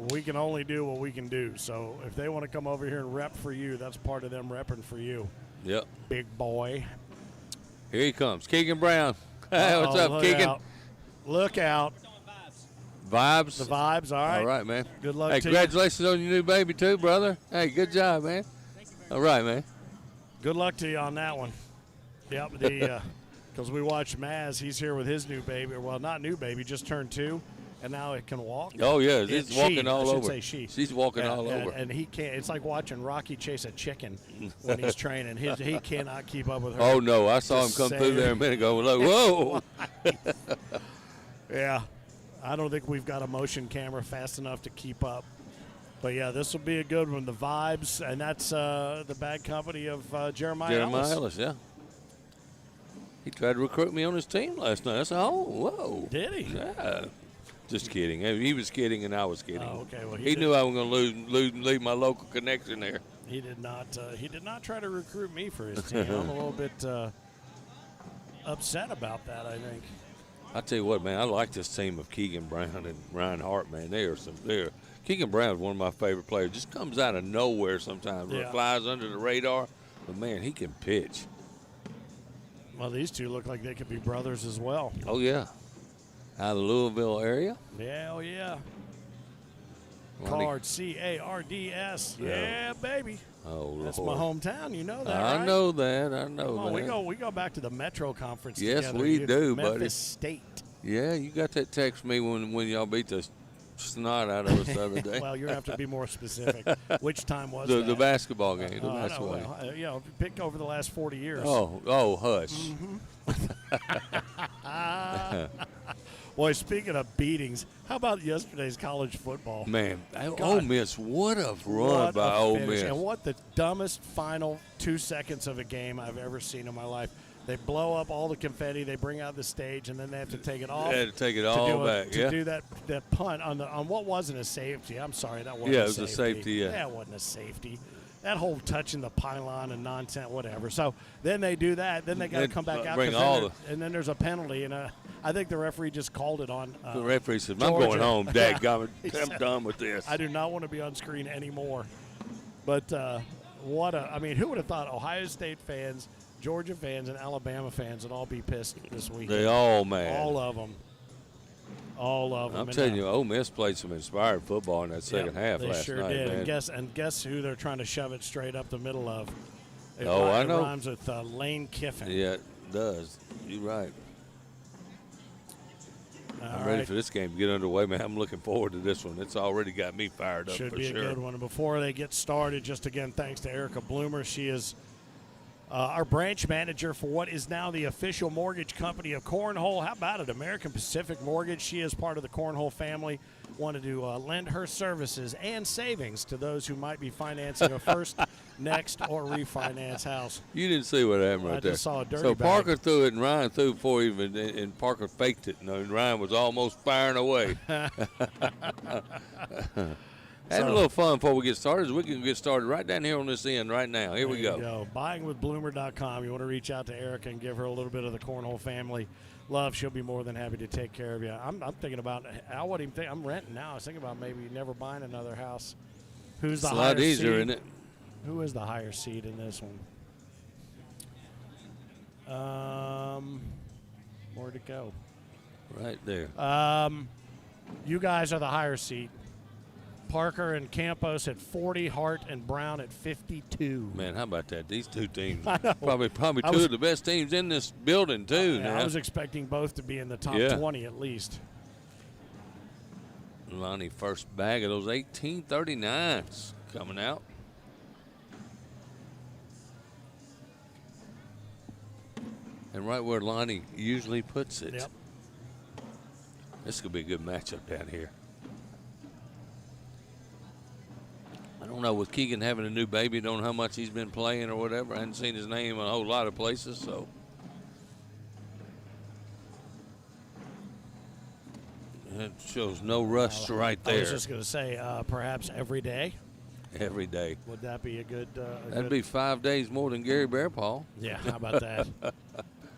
we can only do what we can do. So if they want to come over here and rep for you, that's part of them repping for you. Yep. Big boy. Here he comes. Keegan Brown. Hey, what's up, look Keegan? Out. Look out. Vibes. The vibes, all right. All right, man. Good luck Hey, to congratulations on your new baby, too, brother. Hey, good job, man. All right, man. Good luck to you on that one. Yep, because we watched Maz. He's here with his new baby. Well, not new baby, just turned 2, and now it can walk. Oh, yeah, she's walking all I should over. say she. She's walking all over. And he can't. It's like watching Rocky chase a chicken when he's training. He cannot keep up with her. Oh, no, I saw him Just come through saying. there a minute ago. Like, whoa. Yeah, I don't think we've got a motion camera fast enough to keep up. But, yeah, this will be a good one. The vibes, and that's the bag company of Jeremiah Ellis. Yeah. He tried to recruit me on his team last night. I said, oh, whoa. Did he? Yeah. Just kidding. He was kidding, and I was kidding. Oh, okay. Well, he knew I was going to leave my local connection there. He did not. He did not try to recruit me for his team. I'm a little bit upset about that, I think. I tell you what, man, I like this team of Keegan Brown and Ryan Hart, man. Keegan Brown is one of my favorite players. Just comes out of nowhere sometimes. Yeah. Flies under the radar. But, man, he can pitch. Well, these two look like they could be brothers as well. Oh, yeah. Out of the Louisville area. Yeah, oh, yeah. Lonnie- Cards, C-A-R-D-S. Yeah. Yeah, baby. Oh, That's Lord. my hometown. You know that, I right? know that. I know Come on, that. we go back to the Metro Conference Yes, together. we do, Memphis buddy. State. Yeah, you got that text from me when y'all beat the snot out of us the other day. Well, you have to be more specific. Which time was the that? basketball game. The I know, basketball game. well, you know, pick over the last 40 years. Oh, hush. Boy, speaking of beatings, how about yesterday's college football? Man, Ole Miss, what a run What by a Ole finish, Miss. and what the dumbest final 2 seconds of a game I've ever seen in my life. They blow up all the confetti, they bring out the stage, and then they have to take it off. They had to take it all back, to do that punt on what wasn't a safety. I'm sorry, that wasn't Yeah, a it was a safety, yeah. That wasn't a safety. That whole touching the pylon and nonsense, whatever. So then they do that. Then they got to come back out. And then there's a penalty. And I think the referee just called it on. The referee said, I'm Georgia. going home, dadgummit. I'm said, done with this. I do not want to be on screen anymore. But who would have thought Ohio State fans, Georgia fans, and Alabama fans would all be pissed this week? They all mad. All of them. All of them. I'm telling you, Ole Miss played some inspired football in that second half they last sure night. did. Man. And guess who they're trying to shove it straight up the middle of? It I know. rhymes with Lane Kiffin. Yeah, it does. You're right. I'm All ready right. for this game to get underway, man. I'm looking forward to this one. It's already got me fired up Should for be sure. a good one. And before they get started, just again, thanks to Erica Bloomer. She is our branch manager for what is now the official mortgage company of Cornhole. How about it? American Pacific Mortgage. She is part of the Cornhole family. Wanted to lend her services and savings to those who might be financing a first, next, or refinance house. You didn't see what happened right there. I just saw a dirty So bag. Parker threw it, and Ryan threw before even, and Parker faked it. And Ryan was almost firing away. Having a little fun before we get started. We can get started right down here on this end right now. Here we go. Buyingwithbloomer.com. You want to reach out to Erica and give her a little bit of the Cornhole family love. She'll be more than happy to take care of you. I'm thinking about, I wouldn't even think, I'm renting now. I was thinking about maybe never buying another house. Who's the It's a higher lot easier, seed? isn't it? Who is the higher seed in this one? Where'd it go? Right there. You guys are the higher seed. Parker and Campos at 40, Hart and Brown at 52. Man, how about that? These two teams, I know. probably two of the best teams in this building too. I now. was expecting both to be in the top 20 at least. Lonnie, first bag of those 1839s coming out. And right where Lonnie usually puts it. Yep. This could be a good matchup down here. I don't know, with Keegan having a new baby, don't know how much he's been playing or whatever. I haven't seen his name in a whole lot of places, so. It shows no rust right there. I was just going to say, perhaps every day. Every day. Would that be a good? That'd be 5 days more than Gary Bearpaw. Yeah, how about that?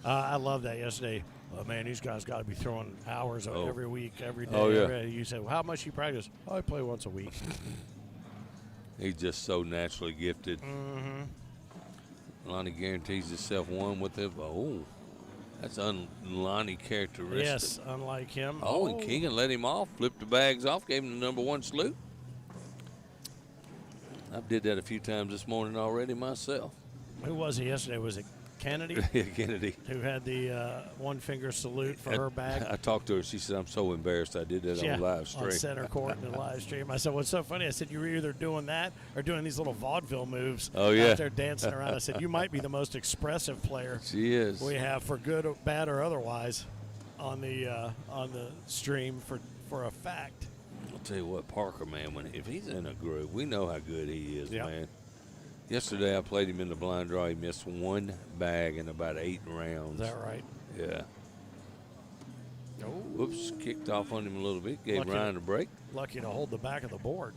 I love that yesterday. Oh, man, these guys got to be throwing hours every week, every day. Oh, yeah. Every day. You said, well, how much you practice? Oh, I play once a week. He's just so naturally gifted. Mm-hmm. Lonnie guarantees himself one with it. Oh, that's Lonnie characteristic. Yes, unlike him. Oh, and Keegan let him off, flipped the bags off, gave him the number one salute. I did that a few times this morning already myself. Who was it yesterday? Was it Kennedy? Yeah, Kennedy. Who had the one-finger salute for her bag? I talked to her. She said, I'm so embarrassed I did that on live stream. On center court in the live stream. I said, what's so funny? I said, you were either doing that or doing these little vaudeville moves out there dancing around. I said, you might be the most expressive player she is. we have, for good, or bad, or otherwise, on the stream for a fact. I'll tell you what, Parker, man, if he's in a groove, we know how good he is, man. Yesterday I played him in the blind draw. He missed one bag in about 8 rounds. Is that right? Yeah. Oh. Whoops, kicked off on him a little bit. Gave Ryan a break. Lucky to hold the back of the board.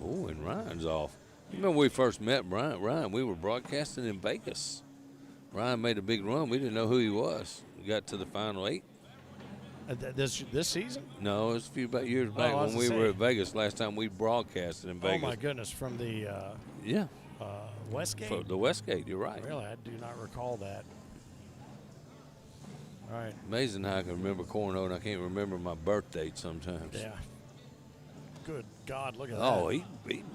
Oh, and Ryan's off. You remember when we first met Ryan, we were broadcasting in Vegas. Ryan made a big run. We didn't know who he was. We got to the final 8. This season? No, it was a few years back when we were at Vegas last time we broadcasted in Vegas. Oh, my goodness, from the Westgate? For the Westgate, you're right. Really, I do not recall that. All right. Amazing how I can remember Cornhole, and I can't remember my birth date sometimes. Yeah. Good God, look at that. Oh, he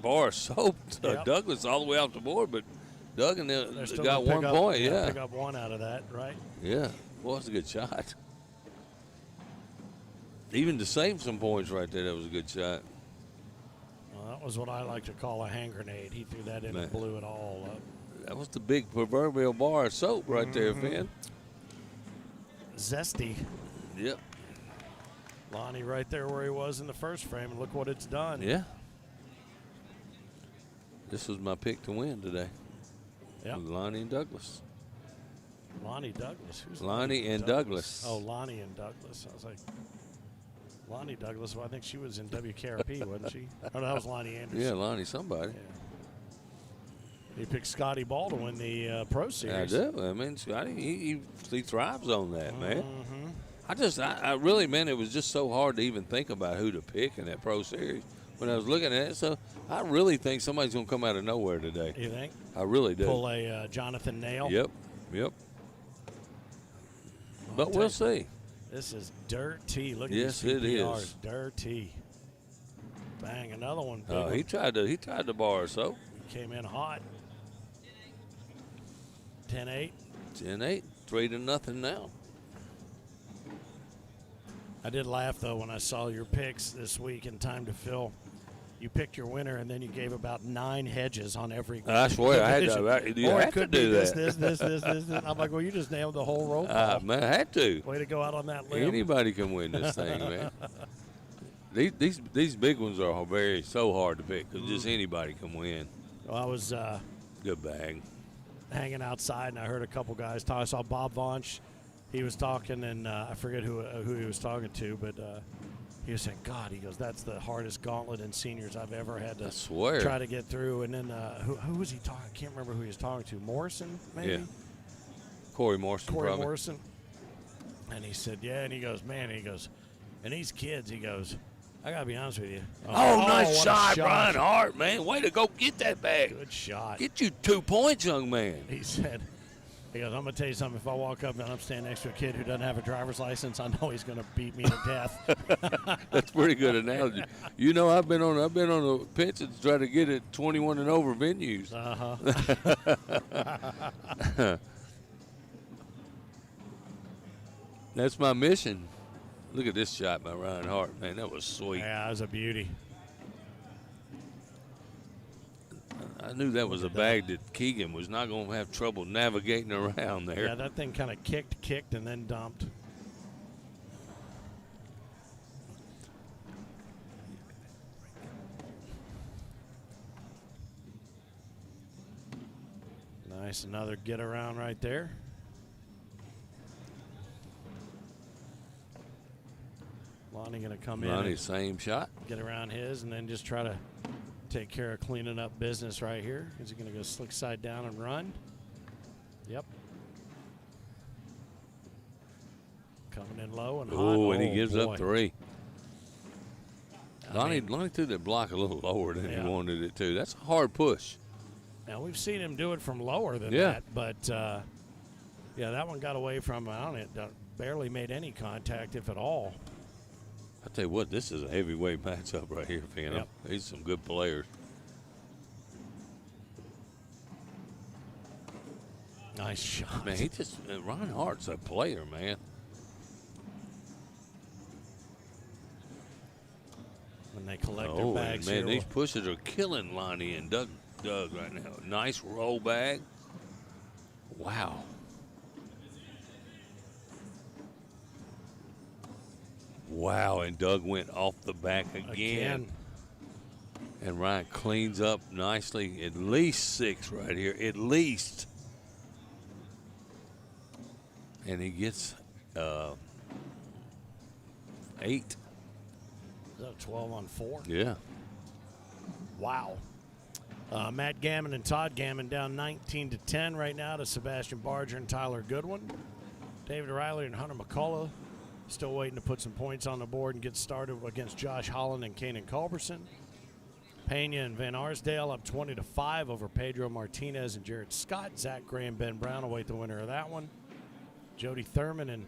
bar soaped Douglas all the way off the board, but Doug and got 1 point. Yeah, pick up one out of that, right? Yeah, well, it's a good shot. Even to save some points right there, that was a good shot. Well, that was what I like to call a hand grenade. He threw that in and blew it all up. That was the big proverbial bar of soap right there, Finn. Zesty. Yep. Lonnie right there where he was in the first frame, and look what it's done. Yeah. This was my pick to win today. Yep. Lonnie and Douglas. Lonnie Douglas. Who's Lonnie and Douglas. Oh, Lonnie and Douglas. I was like, Lonnie Douglas. Well, I think she was in WKRP, wasn't she? Oh, no, that was Lonnie Anderson. Yeah, Lonnie somebody. Yeah. He picked Scotty Ball to win the Pro Series. I do. I mean, Scotty, he thrives on that, man. I really, man, it was just so hard to even think about who to pick in that Pro Series when I was looking at it. So I really think somebody's going to come out of nowhere today. You think? I really do. Pull a Jonathan Nail? Yep. But we'll see. This is dirty. Look at yes, these it PPRs. is. Dirty. Bang, another one. Big Oh, one. he tried the bar, so. Came in hot. 10-8. 10-8, 3-0 now. I did laugh, though, when I saw your picks this week in Time to Fill. You picked your winner, and then you gave about 9 hedges on every. I swear, I had to. You have to do that. This. I'm like, well, you just nailed the whole roll call. Man, I had to. Way to go out on that limb. Anybody can win this thing, man. These big ones are so hard to pick because just anybody can win. Well, I was good bag. Hanging outside, and I heard a couple guys talk. I saw Bob Vonch. He was talking, and I forget who he was talking to, but he was saying, God, he goes, that's the hardest gauntlet in seniors I've ever had to try to get through. And then who was he talking? I can't remember who he was talking to. Morrison, maybe? Yeah. Corey Morrison, probably. Morrison. And he said, yeah, and he goes, man, and he goes, and these kids, he goes, I got to be honest with you. Nice shot, Brian Hart, man. Way to go get that bag. Good shot. Get you 2 points, young man. He said, he goes, I'm going to tell you something. If I walk up and I'm standing next to a kid who doesn't have a driver's license, I know he's going to beat me to death. That's pretty good analogy. You know, I've been on the pitch and try to get at 21 and over venues. That's my mission. Look at this shot by Ryan Hart, man. That was sweet. Yeah, that was a beauty. I knew that was a bag that Keegan was not going to have trouble navigating around there. Yeah, that thing kind of kicked, and then dumped. Nice, another get around right there. Lonnie going to come in. Lonnie, same shot. Get around his, and then just try to take care of cleaning up business right here. Is he going to go slick side down and run? Yep. Coming in low and hot. Oh, and he gives up 3. I Lonnie threw that block a little lower than he wanted it to. That's a hard push. Now, we've seen him do it from lower than that, but, yeah, that one got away from, barely made any contact, if at all. I tell you what, this is a heavyweight matchup right here, Phantom. Yep. These are some good players. Nice shot. Man, Ron Hart's a player, man. When they collect their bags man, here. these pushes are killing Lonnie and Doug right now. Nice roll bag. Wow. Wow, and Doug went off the back again. And Ryan cleans up nicely. At least 6 right here. At least. And he gets 8. Is that 12 on 4? Yeah. Wow. Matt Gammon and Todd Gammon down 19-10 right now to Sebastian Barger and Tyler Goodwin. David Riley and Hunter McCullough still waiting to put some points on the board and get started against Josh Holland and Kanan Culberson. Pena and Van Arsdale up 20-5 over Pedro Martinez and Jared Scott. Zach Gray and Ben Brown await the winner of that one. Jody Thurman, and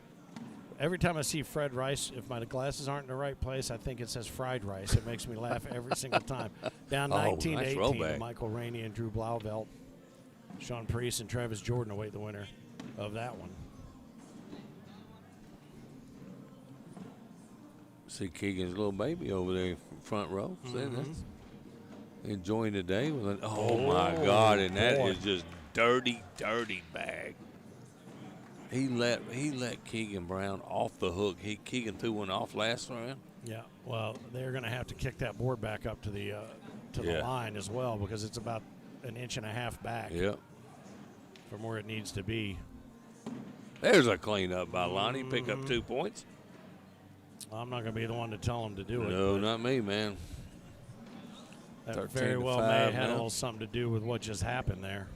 every time I see Fred Rice, if my glasses aren't in the right place, I think it says fried rice. It makes me laugh every single time. Down 19-18 to Michael Rainey and Drew Blauvelt. Sean Priest and Travis Jordan await the winner of that one. See Keegan's little baby over there, front row. See that? Enjoying the day. Oh my God! And that is just dirty bag. He let Keegan Brown off the hook. Keegan threw one off last round. Yeah. Well, they're going to have to kick that board back up to the line as well, because it's about an inch and a half back. Yep. From where it needs to be. There's a cleanup by Lonnie. Pick up 2 points. I'm not going to be the one to tell him to do it. No, not me, man. That very well may have had a little something to do with what just happened there.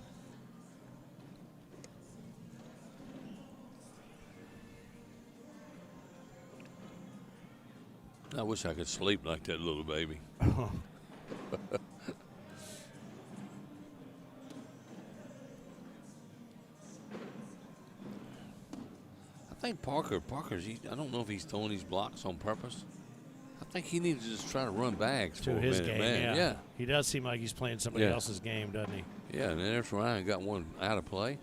I wish I could sleep like that little baby. I think Parker's, I don't know if he's throwing these blocks on purpose. I think he needs to just try to run bags to for his a minute, game, man. yeah. He does seem like he's playing somebody else's game, doesn't he? Yeah, and then there's Ryan got one out of play.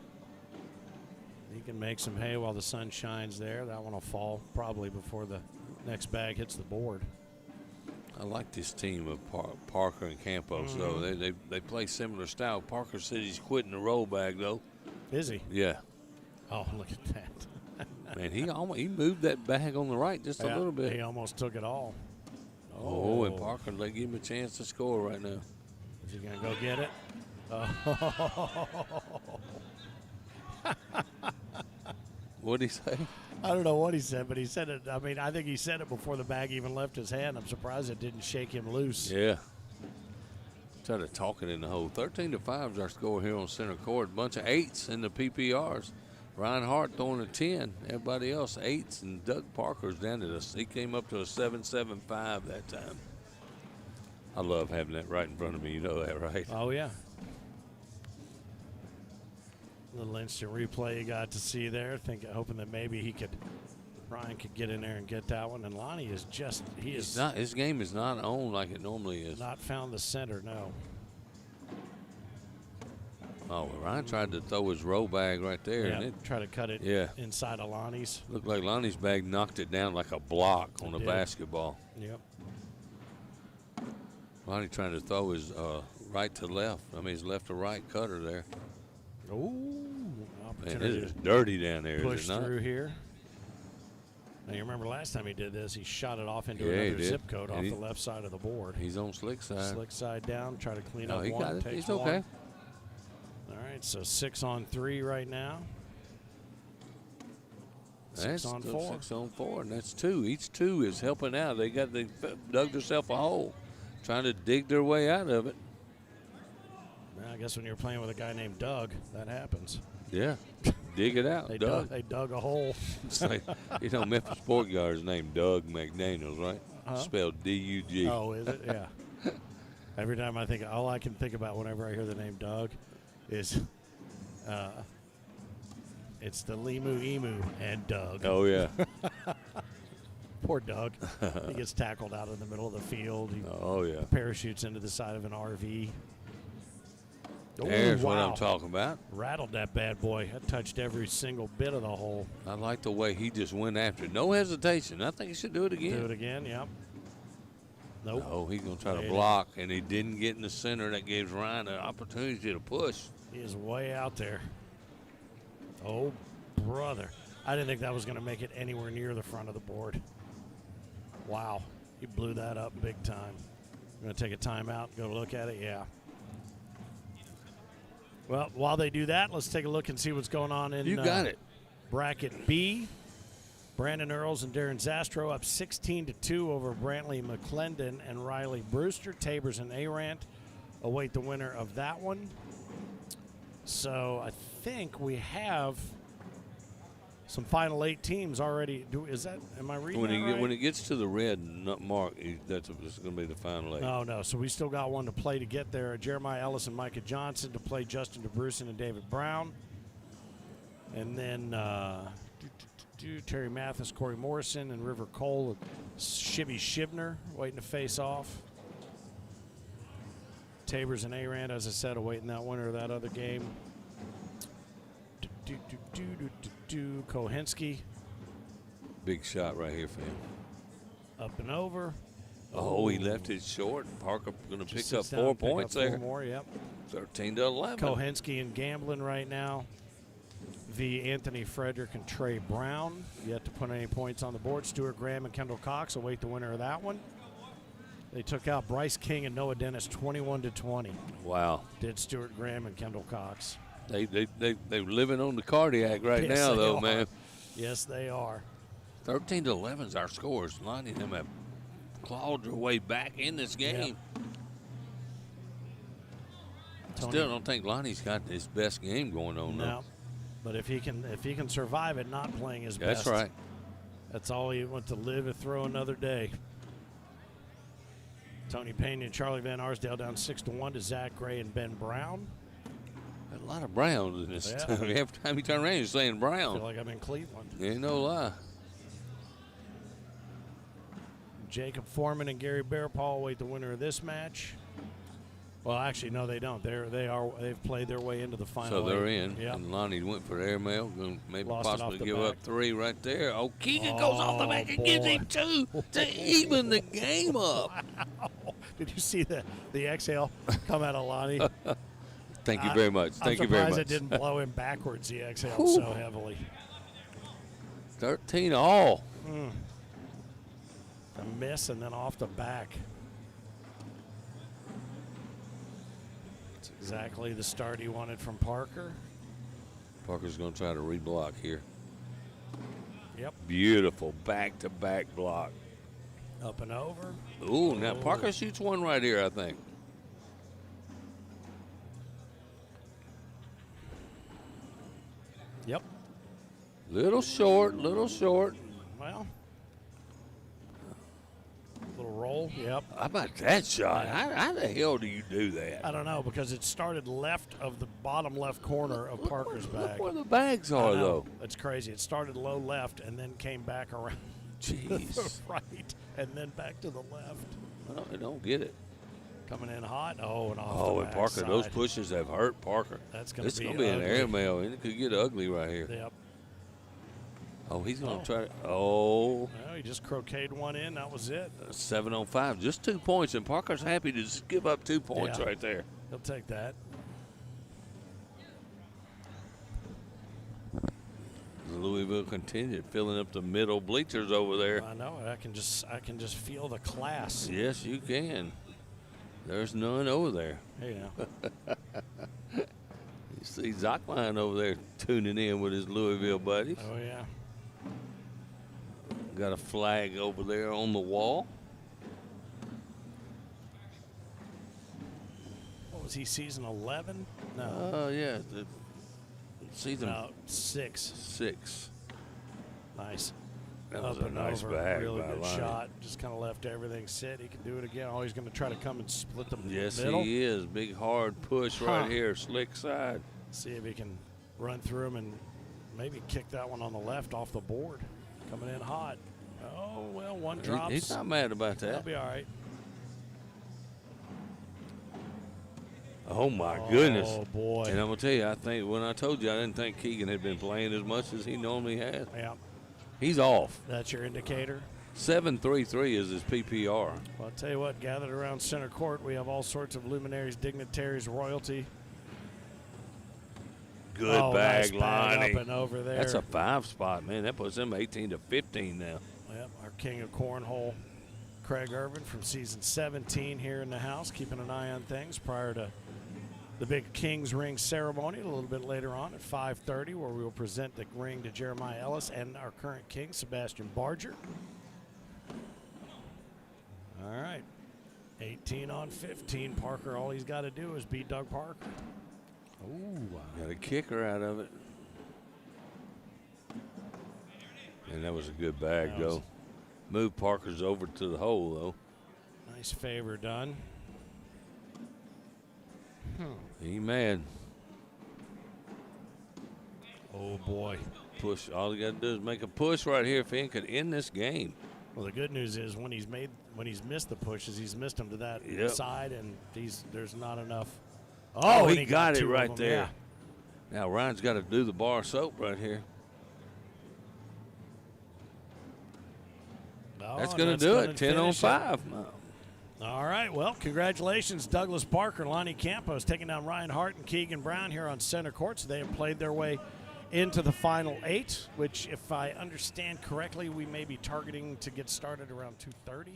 He can make some hay while the sun shines there. That one will fall probably before the next bag hits the board. I like this team of Parker and Campos, though. They play similar style. Parker said he's quitting the roll bag, though. Is he? Yeah. Oh, look at that. Man, he moved that bag on the right just a little bit. He almost took it all. Oh, and Parker, they give him a chance to score right now. Is he going to go get it? Oh. What'd he say? I don't know what he said, but he said it. I mean, I think he said it before the bag even left his hand. I'm surprised it didn't shake him loose. Yeah. Started talking in the hole. 13-5 is our score here on center court. Bunch of 8s in the PPRs. Ryan Hart throwing a 10. Everybody else 8s, and Doug Parker's down to he came up to a 7.75 that time. I love having that right in front of me. You know that, right? Oh, yeah. Little instant replay you got to see there. Hoping that maybe Ryan could get in there and get that one. And Lonnie is just, his game is not on like it normally is. Not found the center, no. Oh, well, Ryan tried to throw his roll bag right there. Yeah, and try to cut it inside of Lonnie's. Looked like Lonnie's bag knocked it down like a block on a basketball. Yep. Lonnie trying to throw his right to left. I mean, his left to right cutter there. Ooh, man, it is dirty down there, push is it not? Through here. Now, you remember last time he did this, he shot it off into another zip code off the left side of the board. He's on slick side. Slick side down, try to clean up he one. got it. Takes He's okay. One. All right, so 6 on 3 right now. 6 on 4. 6 on 4, and that's 2. Each 2 is helping out. They dug themselves a hole, trying to dig their way out of it. Well, I guess when you're playing with a guy named Doug, that happens. Yeah, dig it out. They Doug. dug a hole. It's like, Memphis Sport Guard is named Doug McDaniels, right? Spelled D-U-G. Oh, is it? Yeah. Every time all I can think about whenever I hear the name Doug is it's the Limu Emu and Doug. Oh, yeah. Poor Doug. He gets tackled out in the middle of the field. He parachutes into the side of an RV. There's what I'm talking about. Rattled that bad boy. That touched every single bit of the hole. I like the way he just went after it. No hesitation. I think he should do it again. Do it again, yep. Nope. Oh, he's going to try to block, and he didn't get in the center. That gives Ryan an opportunity to push. He is way out there. Oh, brother. I didn't think that was going to make it anywhere near the front of the board. Wow. He blew that up big time. Going to take a timeout, go look at it? Yeah. Well, while they do that, let's take a look and see what's going on in bracket B. Brandon Earls and Darren Zastro up 16-2 over Brantley McClendon and Riley Brewster. Tabers and Arant await the winner of that one. So I think we have some final 8 teams already. Am I reading that right? When it gets to the red mark, it's going to be the final 8. No. So we still got one to play to get there. Jeremiah Ellis and Micah Johnson to play Justin DeBruson and David Brown. And then Terry Mathis, Corey Morrison, and River Cole, Shibby Shibner waiting to face off. Tabers and Arand, as I said, awaiting that winner of that other game. Big shot right here for him. Up and over. Oh, he left it short. Parker going to Just pick up sits down 4 and pick up points 4 there. more, yep. 13-11. Kohensky and Gamblin right now. V. Anthony Frederick and Trey Brown. Yet to put any points on the board. Stuart Graham and Kendall Cox await the winner of that one. They took out Bryce King and Noah Dennis 21-20. Wow. Did Stuart Graham and Kendall Cox. They're living on the cardiac right Yes, now, they though, are. man. Yes, they are. 13-11 is our scores. Lonnie and them have clawed their way back in this game. Tony- Still don't think Lonnie's got his best game going on, though. No. But if he can survive it not playing his That's best. right. That's all he wants to live and throw another day. Tony Pena and Charlie Van Arsdale down 6-1 to Zach Gray and Ben Brown. A lot of Browns in this Yeah. time. Every time you turn around, you're saying I Brown. feel like I'm in Cleveland. Ain't no lie. Jacob Foreman and Gary Bearpaw await the winner of this match. Well, actually, no, they don't. They've played their way into the final. So they're 8. in. Yep. And Lonnie went for the airmail. Going to maybe Lost it off possibly the give back. up 3 right there. Oh, Keegan goes off the back and boy. gives him 2 to even the game up. Did you see the exhale come out of Lonnie? Thank you very much. Thank you very I'm much. surprised it didn't blow him backwards. He exhaled Whew. so heavily. 13 all. A miss and then off the back. It's exactly the start he wanted from Parker. Parker's going to try to reblock here. Yep. Beautiful back-to-back block. Up and over. Ooh, now Parker shoots one right here, I think. Yep. Little short, little short. Well, little roll. Yep. How about that shot? How the hell do you do that? I don't know because it started left of the bottom left corner of Parker's bag. Look where the bags I are, know. though. It's crazy. It started low left and then came back around to the Jeez. right and then back to the left. I don't get it. Coming in hot. Oh, and off Oh, the and Parker, those backside. pushes have hurt Parker. That's going It's to be going to be an ugly. airmail, and it could get ugly right here. Yep. Oh, he's going Oh. to try. Oh, Well, he just croqueted one in. That was it. 7 on 5, just 2 points, and Parker's happy to just give up 2 points Yeah. right there. He'll take that. Louisville continued filling up the middle bleachers over there. I know. I can just feel the class. Yes, you can. There's none over there. You know. You see Zachline over there tuning in with his Louisville buddies. Oh yeah. Got a flag over there on the wall. What was he? Season 11? No. Oh, yeah. Season No, 6. 6. Nice. That was Up a and nice over. bag Really by good Lonnie. shot. Just kind of left everything sit. He can do it again. Oh, he's going to try to come and split the Yes, middle. he is. Big, hard push Huh. right here. Slick side. See if he can run through him and maybe kick that one on the left off the board. Coming in hot. Oh, well, one drops. He's not mad about That'll that. be all right. Oh, my goodness. Oh, boy. And I'm going to tell you, I think when I told you I didn't think Keegan had been playing as much as he normally has. Yeah, He's off. that's your indicator. 7.33 is his PPR. Well, I'll tell you what, gathered around center court, we have all sorts of luminaries, dignitaries, royalty. Good Oh, bag, nice bag Lonnie. up and over there. That's a 5 spot, man. That puts him 18 to 15 now. Yep, our king of cornhole, Craig Irvin from season 17 here in the house, keeping an eye on things prior to the big King's Ring ceremony a little bit later on at 5:30, where we will present the ring to Jeremiah Ellis and our current king, Sebastian Barger. All right, 18 on 15. Parker, all he's got to do is beat Doug Parker. Ooh, Got a kicker out of it. And that was a good bag, That was- though. Move Parker's over to the hole, though. nice favor done. He mad. Oh boy. Push. All he got to do is make a push right here if he could end this game. Well, the good news is when he's missed the pushes, he's missed them to that Yep. side, and there's not enough. Oh, and he got it two of right them, there. yeah. Now Ryan's got to do the bar soap right here. Oh, That's going to do it. 10 on finish it. 5. All right. Well, congratulations, Douglas Parker and Lonnie Campos taking down Ryan Hart and Keegan Brown here on center court. So they have played their way into the final 8, which, if I understand correctly, we may be targeting to get started around 2:30,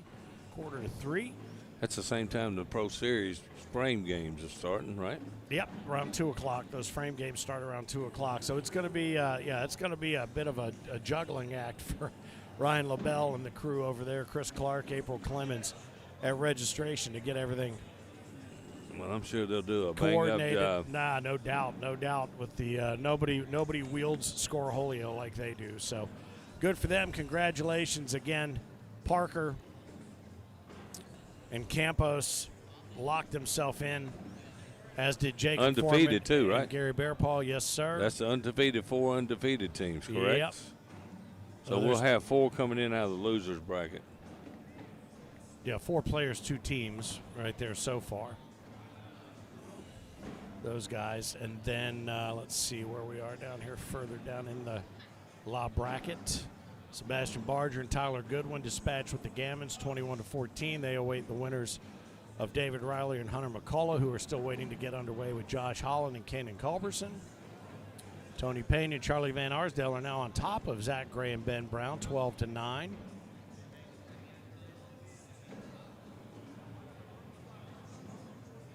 2:45. That's the same time the Pro Series frame games are starting, right? Yep, around 2 o'clock. Those frame games start around 2 o'clock. So it's going to be, it's going to be a bit of a juggling act for Ryan LaBelle and the crew over there, Chris Clark, April Clemens, at registration to get everything Well, I'm sure they'll do a coordinated. bang-up job. Nah, no doubt. With the nobody wields Scorholio like they do. So good for them. Congratulations again, Parker and Campos locked himself in, as did Jacob Undefeated Foreman too, right? and Gary Bearpaw. Yes, sir. That's the undefeated, 4 undefeated teams, correct? Yep. So we'll have 4 coming in out of the losers bracket. Yeah, 4 players, 2 teams right there so far. Those guys. And then let's see where we are down here, further down in the La bracket. Sebastian Barger and Tyler Goodwin dispatched with the Gammons 21-14. They await the winners of David Riley and Hunter McCullough, who are still waiting to get underway with Josh Holland and Kanan Culberson. Tony Payne and Charlie Van Arsdale are now on top of Zach Gray and Ben Brown, 12-9.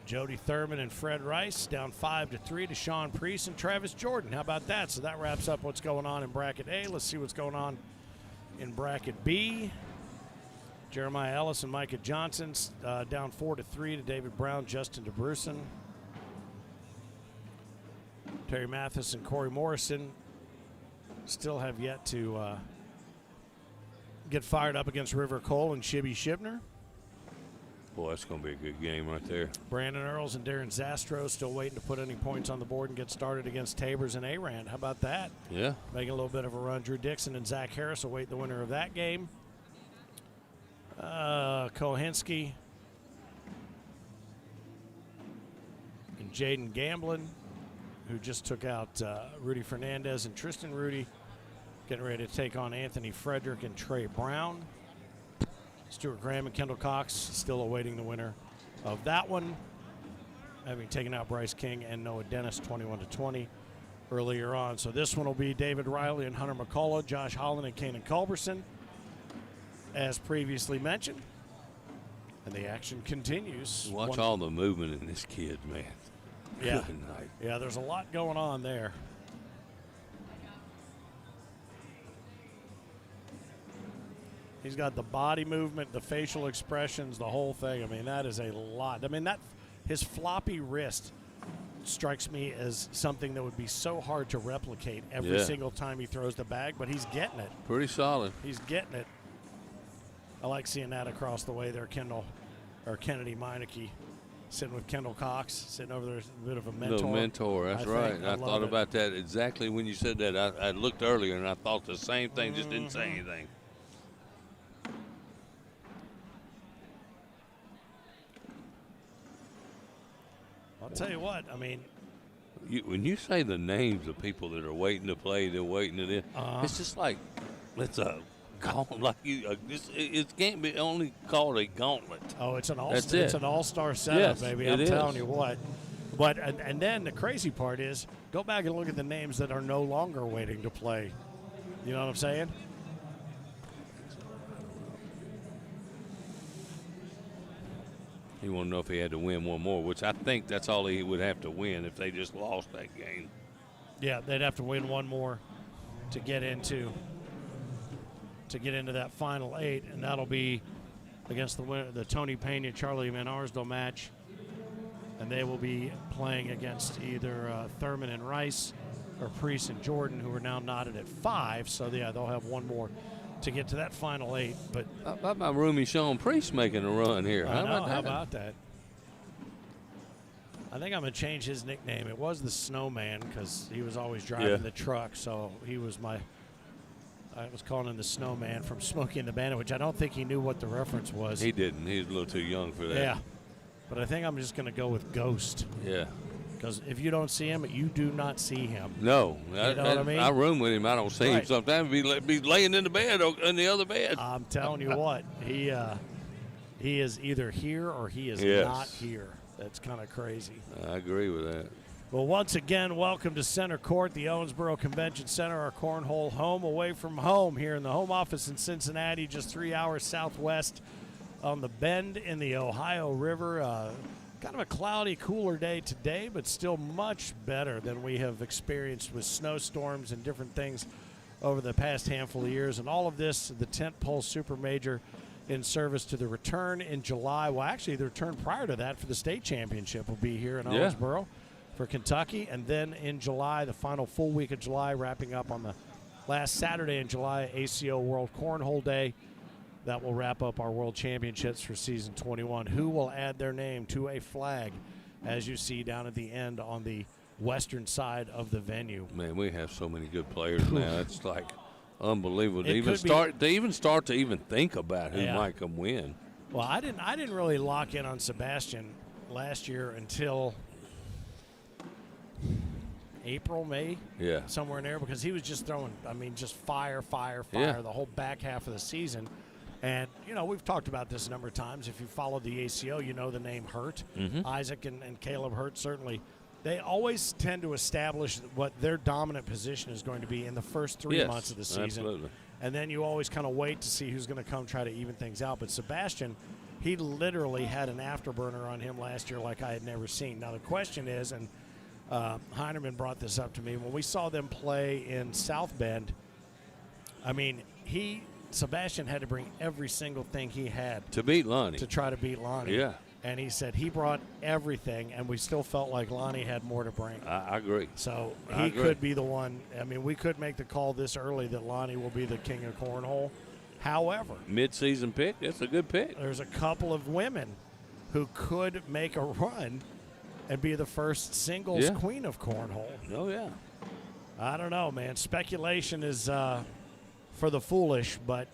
Jody Thurman and Fred Rice down 5-3 to Sean Priest and Travis Jordan. How about that? So that wraps up what's going on in bracket A. Let's see what's going on in bracket B. Jeremiah Ellis and Micah Johnson down 4-3 to David Brown, Justin DeBruson. Terry Mathis and Corey Morrison still have yet to get fired up against River Cole and Shibby Shibner. Boy, that's going to be a good game right there. Brandon Earls and Darren Zastro still waiting to put any points on the board and get started against Tabors and Arand. How about that? Yeah. Making a little bit of a run. Drew Dixon and Zach Harris await the winner of that game. Kohinski and Jaden Gamblin, who just took out Rudy Fernandez and Tristan Rudy, getting ready to take on Anthony Frederick and Trey Brown. Stuart Graham and Kendall Cox still awaiting the winner of that one, having taken out Bryce King and Noah Dennis 21-20 earlier on. So this one will be David Riley and Hunter McCullough, Josh Holland and Kanan Culberson, as previously mentioned. And the action continues. Watch all the movement in this kid, man. Yeah. Good night. Yeah, there's a lot going on there. He's got the body movement, the facial expressions, the whole thing. I mean, that is a lot. I mean, his floppy wrist strikes me as something that would be so hard to replicate every single time he throws the bag, but he's getting it. Pretty solid. He's getting it. I like seeing that across the way there, Kennedy Meineke sitting with Kendall Cox, sitting over there, a bit of a mentor. Little mentor, that's right. I thought it. about that exactly when you said that. I looked earlier and I thought the same thing, just didn't say anything. I'll tell you what, I mean. When you say the names of people that are waiting to play, they're waiting to this, it's just like, it's a gauntlet. Like it can't be only called a gauntlet. Oh, it's an That's all-star setup, Yes, baby. it I'm is. telling you what. But and then the crazy part is, go back and look at the names that are no longer waiting to play. You know what I'm saying? He wanted to know if he had to win one more, which I think that's all he would have to win if they just lost that game. Yeah, they'd have to win one more to get into that final 8, and that'll be against the Tony Pena Charlie Van Arsdale match, and they will be playing against either Thurman and Rice or Priest and Jordan, who are now knotted at 5. So yeah, they'll have one more to get to that final 8. But How about my roomie Sean Priest making a run here? I know, how about that? I think I'm going to change his nickname. It was the Snowman because he was always driving the truck, so I was calling him the Snowman from Smokey and the Bandit, which I don't think he knew what the reference was. He didn't. He was a little too young for that. Yeah. But I think I'm just going to go with Ghost. Yeah. Because if you don't see him, you do not see him. No. You know what I mean? I room with him. I don't see him. Right. Sometimes be laying in the bed, in the other bed. I'm telling you what, he is either here or he is Yes. not here. That's kind of crazy. I agree with that. Well, once again, welcome to Center Court, the Owensboro Convention Center, our cornhole home away from home here in the home office in Cincinnati, just 3 hours southwest on the bend in the Ohio River. Kind of a cloudy, cooler day today, but still much better than we have experienced with snowstorms and different things over the past handful of years. And all of this, the tentpole super major in service to the return in July. Well, actually, the return prior to that for the state championship will be here in Owensboro for Kentucky. And then in July, the final full week of July, wrapping up on the last Saturday in July, ACO World Cornhole Day. That will wrap up our World Championships for Season 21. Who will add their name to a flag, as you see down at the end on the western side of the venue? Man, we have so many good players now. It's like unbelievable to It even could be- start to even think about who Yeah. might come win. Well, I didn't really lock in on Sebastian last year until April, May, Yeah. somewhere in there, because he was just throwing, just fire Yeah. the whole back half of the season. And, we've talked about this a number of times. If you follow the ACO, you know the name Hurt. Mhm. Isaac and Caleb Hurt, certainly. They always tend to establish what their dominant position is going to be in the first 3 Yes, months of the season. absolutely. And then you always kind of wait to see who's going to come try to even things out. But Sebastian, he literally had an afterburner on him last year like I had never seen. Now, the question is, and Heinerman brought this up to me, when we saw them play in South Bend, Sebastian had to bring every single thing he had To beat Lonnie. to try to beat Lonnie. Yeah. And he said he brought everything, and we still felt like Lonnie had more to bring. I agree. So I he agree. could be the one. We could make the call this early that Lonnie will be the king of cornhole. However, Mid-season pick, that's a good pick. there's a couple of women who could make a run and be the first singles Yeah. queen of cornhole. Oh, yeah. I don't know, man. Speculation is for the foolish, but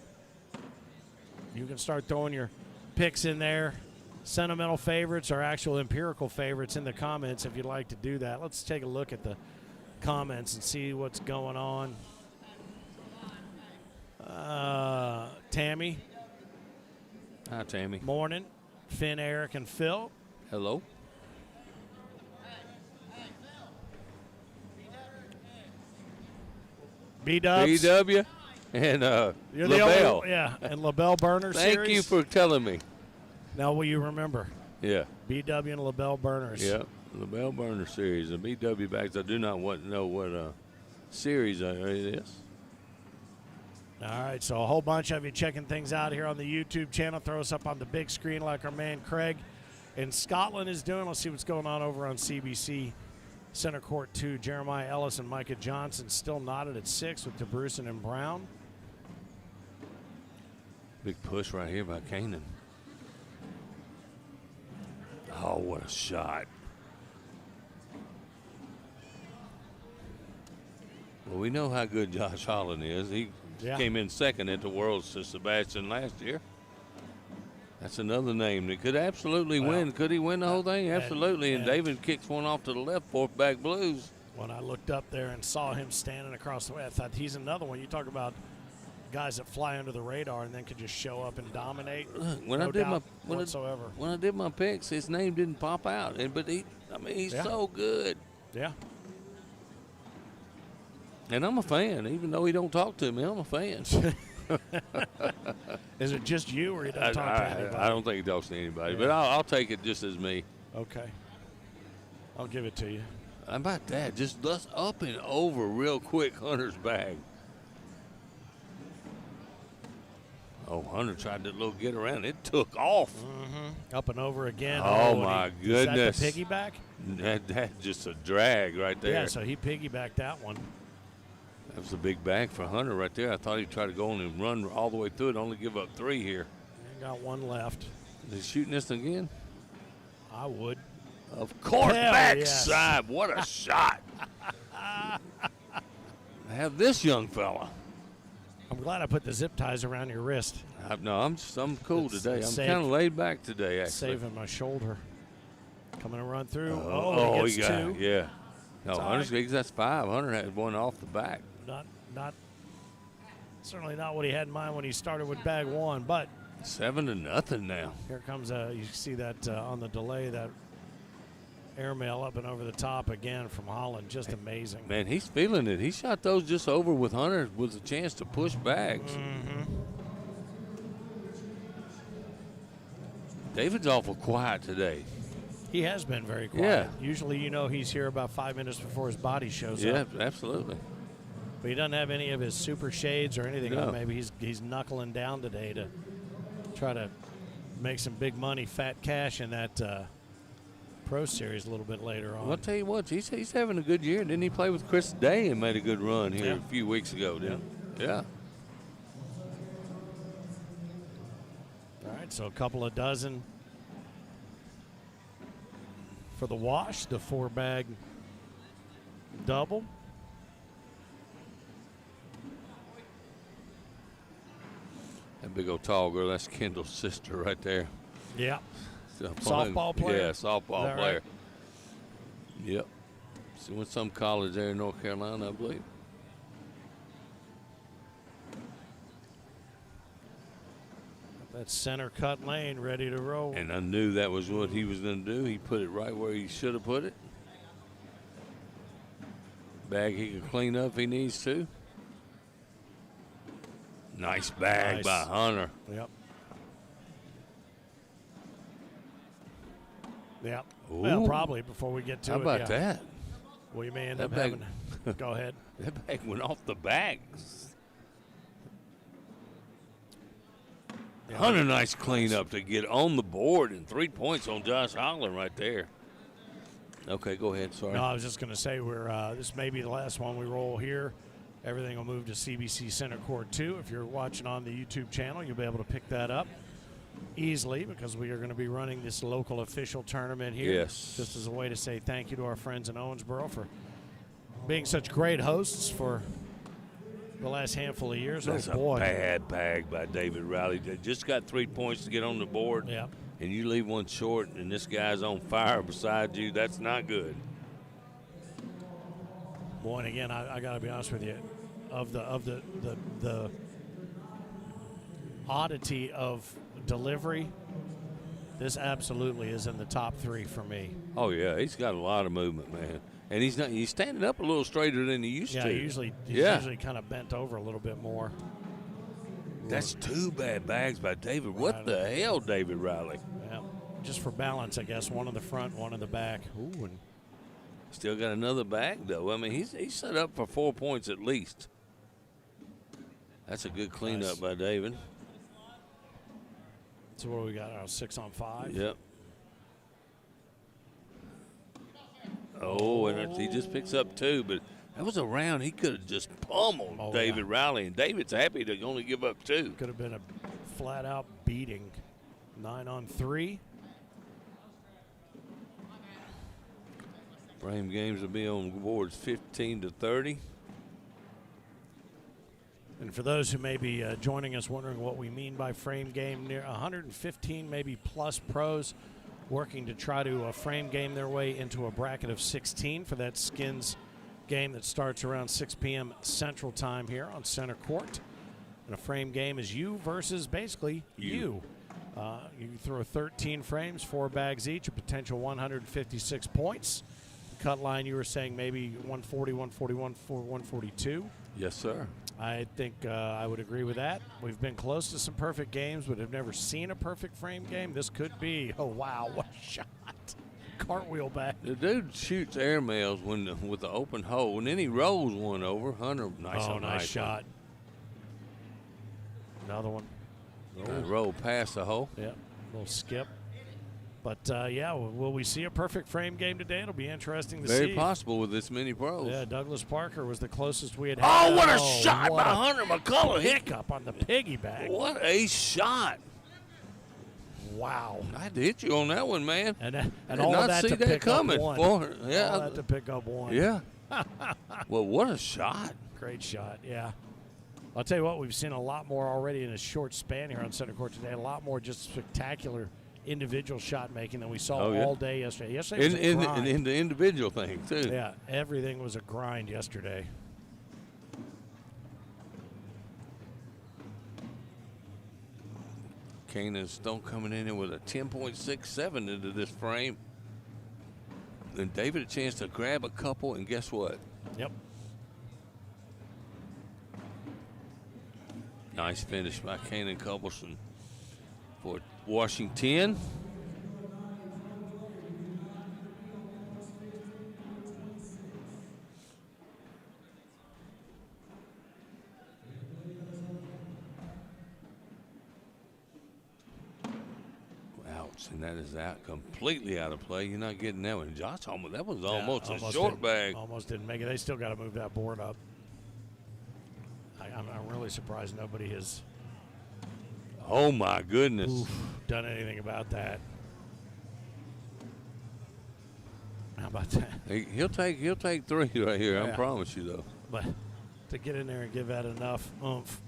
you can start throwing your picks in there. Sentimental favorites or actual empirical favorites in the comments if you'd like to do that. Let's take a look at the comments and see what's going on. Tammy, Hi, Tammy. morning. Finn, Eric, and Phil. Hello. B-Dubs. BW and You're the LaBelle. only, and LaBelle Burner Thank Series. you for telling me. Now, will you remember? Yeah. BW and LaBelle Burners. Yeah. LaBelle Burner Series. The BW bags, I do not know what series it is. All right, so a whole bunch of you checking things out here on the YouTube channel. Throw us up on the big screen like our man Craig in Scotland is doing. Let's see what's going on over on CBC Center Court 2. Jeremiah Ellis and Micah Johnson still knotted at 6 with DeBrusen and Brown. Big push right here by Kanan. Oh, what a shot. Well, we know how good Josh Holland is. He came in second at the Worlds to Sebastian last year. That's another name that could absolutely win. Could he win the whole thing? Absolutely. And David kicks one off to the left, fourth back Blues. When I looked up there and saw him standing across the way, I thought he's another one. You talk about guys that fly under the radar and then could just show up and dominate. Look, when no I did doubt whatsoever. when I did my picks, his name didn't pop out. But he's so good. Yeah. And I'm a fan, even though he don't talk to me. I'm a fan. Is it just you, or he doesn't talk to anybody? I don't think he talks to anybody, but I'll take it just as me. Okay. I'll give it to you. How about that? Just let's up and over real quick, Hunter's bag. Oh, Hunter tried that little get around. It took off. Up and over again. Oh, and my Is goodness. that the piggyback? That's just a drag right there. Yeah, so he piggybacked that one. That was a big bag for Hunter right there. I thought he'd try to go on and run all the way through it, only give up 3 here. And got one left. Is he shooting this again? I would. Of course, Hell backside. What a shot. Have this young fella. I'm glad I put the zip ties around your wrist. I'm cool It's today. I'm safe. kind of laid back today, actually. Saving my shoulder. Coming to run through. He he got gets 2. Yeah. No, It's all Hunter's right. that's 5. Hunter had one off the back. Not certainly not what he had in mind when he started with bag 1, but 7-0 now. here comes you see that on the delay, that airmail up and over the top again from Holland. Just amazing. Man, he's feeling it. He shot those just over with Hunter with a chance to push bags. David's awful quiet today. He has been very quiet. Usually, he's here about 5 minutes before his body shows up. Yeah, absolutely. But he doesn't have any of his super shades or anything. No. Maybe he's knuckling down today to try to make some big money, fat cash in that Pro Series a little bit later on. Well, I'll tell you what, he's having a good year. Didn't he play with Chris Day and made a good run here Yeah. a few weeks ago, didn't he? Yeah. All right, so a couple of dozen for the wash, the 4-bag double. That big old tall girl, that's Kendall's sister right there. Yeah. So, Softball player? Yeah, softball Is that player. right? Yep. She went some college there in North Carolina, I believe. That center cut lane ready to roll. And I knew that was what he was going to do. He put it right where he should have put it. Bag he can clean up if he needs to. Nice bag Nice. by Hunter. Yep. Yep. Ooh. Well, probably before we get to How it. about yeah. that? We may end That up bag- having. Go ahead. That bag went off the back. Yeah. Hunter, nice cleanup to get on the board and 3 points on Josh Holland right there. Okay, go ahead. Sorry. No, I was just going to say this may be the last one we roll here. Everything will move to CBC Center Court 2. If you're watching on the YouTube channel, you'll be able to pick that up easily because we are going to be running this local official tournament here. Yes. Just as a way to say thank you to our friends in Owensboro for being such great hosts for the last handful of years. That's oh, boy. a bad bag by David Riley. They just got 3 points to get on the board. Yeah. And you leave one short, and this guy's on fire beside you. That's not good. Boy, and again, I got to be honest with you, of the oddity of delivery, this absolutely is in the top 3 for me. Oh yeah, he's got a lot of movement, man. And he's standing up a little straighter than he used Yeah, to. he's Yeah. usually kind of bent over a little bit more. That's 2 bad bags by David. What the hell, David Riley? Yeah, just for balance, I guess. One in the front, one in the back. Ooh, and Still got another bag, though. I mean, he's set up for 4 points at least. That's a good cleanup Nice. by David. so what do we got? 6 on 5. Yep. Oh, and he just picks up 2, but that was a round he could have just pummeled Oh, David yeah. Riley, and David's happy to only give up 2. Could have been a flat-out beating. 9 on 3. Frame games will be on boards 15-30. And for those who may be joining us wondering what we mean by frame game, near 115 maybe plus pros working to try to frame game their way into a bracket of 16 for that Skins game that starts around 6 p.m. Central Time here on Center Court. And a frame game is you versus basically you. You throw 13 frames, 4 bags each, a potential 156 points. Cut line, you were saying maybe 140, 141, 142. Yes, sir. I think I would agree with that. We've been close to some perfect games, but have never seen a perfect frame game. This could be. Oh, wow, what a shot. Cartwheel back. The dude shoots airmails with the open hole, and then he rolls one over. Hunter, nice Nice shot. Another one. Roll past the hole. Yeah, little skip. But, yeah, will we see a perfect frame game today? It'll be interesting to see. Very possible with this many pros. Yeah, Douglas Parker was the closest we had Oh, had. what a shot what by a Hunter McCullough. hiccup on the piggyback. What a shot. Wow. I had to hit you on that one, man. And Did all not of that see to that pick coming. up one. Yeah. All that to pick up one. Yeah. Well, what a shot. Great shot, yeah. I'll tell you what, we've seen a lot more already in a short span here on Center Court today. A lot more just spectacular individual shot making that we saw Oh, yeah. all day yesterday. Yesterday was a grind. In the individual thing, too. Yeah, everything was a grind yesterday. Kane Stone coming in with a 10.67 into this frame. Then David a chance to grab a couple, and guess what? Yep. Nice finish by Kanan Culberson for Washington. Ouch, and that is out completely out of play. You're not getting that one. Josh, that was almost a short bag. Almost didn't make it. They still got to move that board up. I'm really surprised nobody has Oh my goodness! done anything about that. How about that? He'll take three right here. I Yeah. promise you, though. But to get in there and give that enough oomph.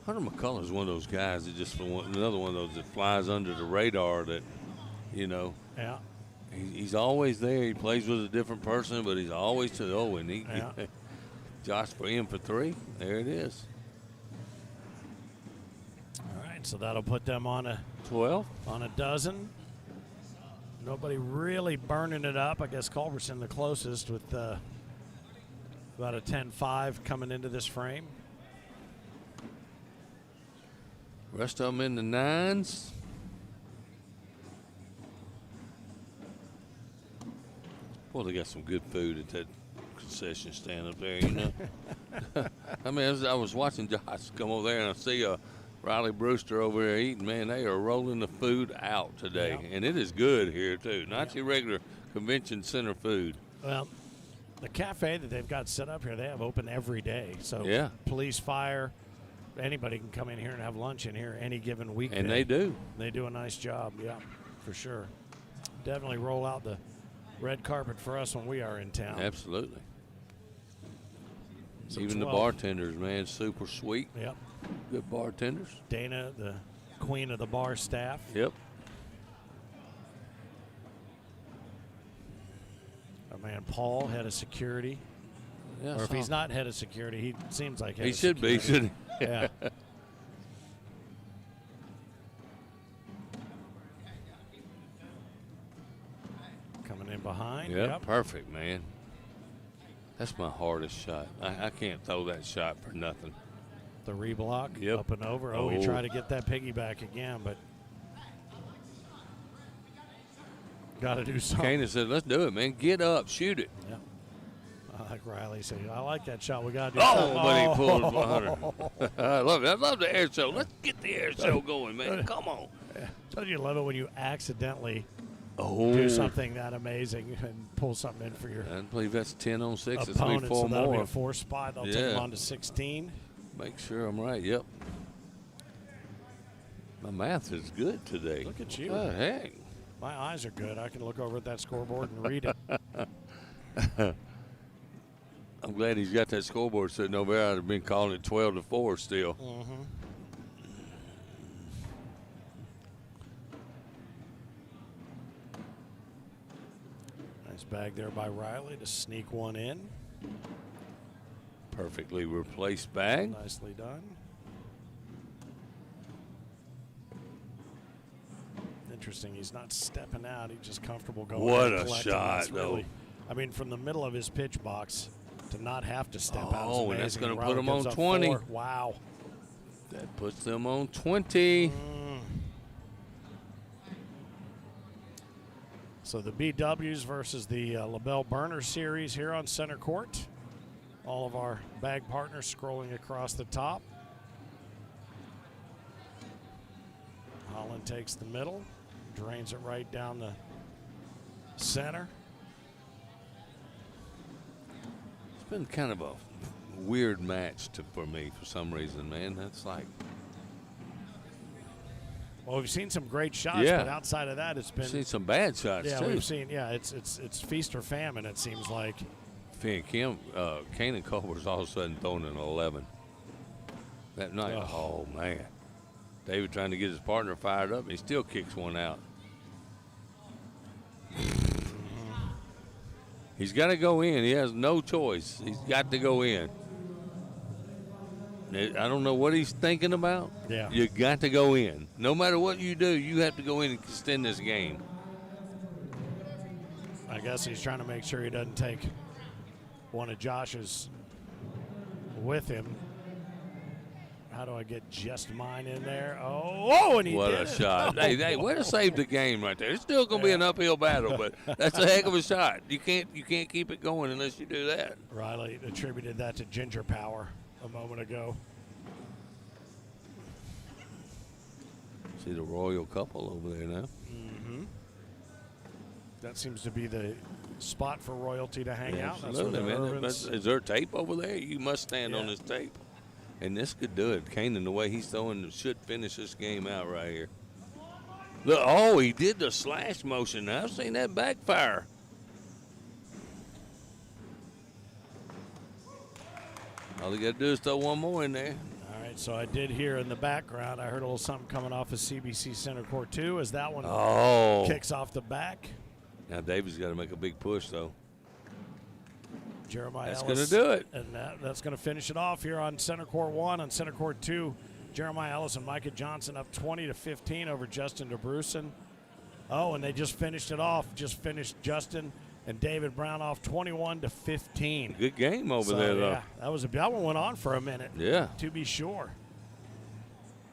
Hunter McCullough's one of those guys that just another one of those that flies under the radar. That, you know, Yeah. he's always there. He plays with a different person, but he's always and he. Yeah. Josh for him for three. There it is. All right, so that'll put them on a 12. dozen. Nobody really burning it up. I guess Culberson the closest with about a 10-5 coming into this frame. Rest of them in the nines. Well, they got some good food at that concession stand up there, you know. I mean, as I was watching Josh come over there, and I see Riley Brewster over there eating. Man, they are rolling the food out today, Yeah. and it is good here too. Not your regular convention center food. Well, the cafe that they've got set up here, they have open every day. So Yeah. police, fire, anybody can come in here and have lunch in here any given weekday. And they do. They do a nice job, yeah, for sure. Definitely roll out the red carpet for us when we are in town. Absolutely. So Even 12. the bartenders, man, super sweet. Yep. Good bartenders. Dana, the queen of the bar staff. Yep. Our man Paul, head of security. Yeah, Or if he's not head of security, he seems like head he of should be, security. shouldn't he? Yeah. Coming in behind. Yep, perfect, man. That's my hardest shot. I can't throw that shot for nothing. The reblock, Yep. up and over. Oh, he Oh. tried to get that piggyback again, but got to do something. Kana said, let's do it, man. Get up, shoot it. Yeah. I like Riley said, I like that shot. We got to do Oh, something. but he pulled 100. I love it. I love the air show. Let's get the air show going, man. Come on. Don't you love it when you accidentally Oh. do something that amazing and pull something in for your I believe that's 10 on 6. It's opponent? need 4 So that'll be more. a 4 spot. They'll take Yeah. him on to 16. Make sure I'm right. Yep. My math is good today. Look at you. What the heck? My eyes are good. I can look over at that scoreboard and read it. I'm glad he's got that scoreboard sitting over there. I'd have been calling it 12-4 still. Mm-hmm. Nice bag there by Riley to sneak one in. Perfectly replaced bag. Nicely done. Interesting. He's not stepping out. He's just comfortable going. What and a collecting. shot, That's really, though. I mean, from the middle of his pitch box to not have to step out. Oh, is and that's amazing. gonna put Riley him on gives up 20. 4. Wow. That puts them on 20. So the BWs versus the LaBelle Burner Series here on center court. All of our bag partners scrolling across the top. Holland takes the middle, drains it right down the center. It's been kind of a weird match for me for some reason, man. That's like, Well, we've seen some great shots, Yeah. but outside of that, it's been seen some bad shots, yeah, too. we've seen it's feast or famine. It seems like. Finn Kim, Kanan Culver's all of a sudden throwing an 11. That night, Oh. oh man. David trying to get his partner fired up. He still kicks one out. He's got to go in. He has no choice. He's got to go in. I don't know what he's thinking about. Yeah. You got to go in. No matter what you do, you have to go in and extend this game. I guess he's trying to make sure he doesn't take one of Josh's with him. How do I get just mine in there? Oh, and he What did a it. shot. Oh. Hey, way to save the game right there. It's still going to be an uphill battle, but that's a heck of a shot. You can't keep it going unless you do that. Riley attributed that to ginger power a moment ago. See the royal couple over there now. That seems to be the spot for royalty to hang out. That's Absolutely, where the man. Irvins- Is there tape over there? You must stand on this tape. And this could do it. Kanan, the way he's throwing, should finish this game out right here. Look, oh, he did the slash motion. I've seen that backfire. All they got to do is throw one more in there. All right, so I did hear in the background, I heard a little something coming off of CBC Center Court 2 as that one kicks off the back. Now David's got to make a big push, though. Jeremiah That's Ellis. going to do it. And that's going to finish it off here on Center Court 1. On Center Court 2, Jeremiah Ellis and Micah Johnson up 20-15 over Justin DeBrusen. Oh, and they just finished it off. Just finished Justin and David Brown off 21-15. Good game over there, though. Yeah, that one went on for a minute. Yeah. To be sure.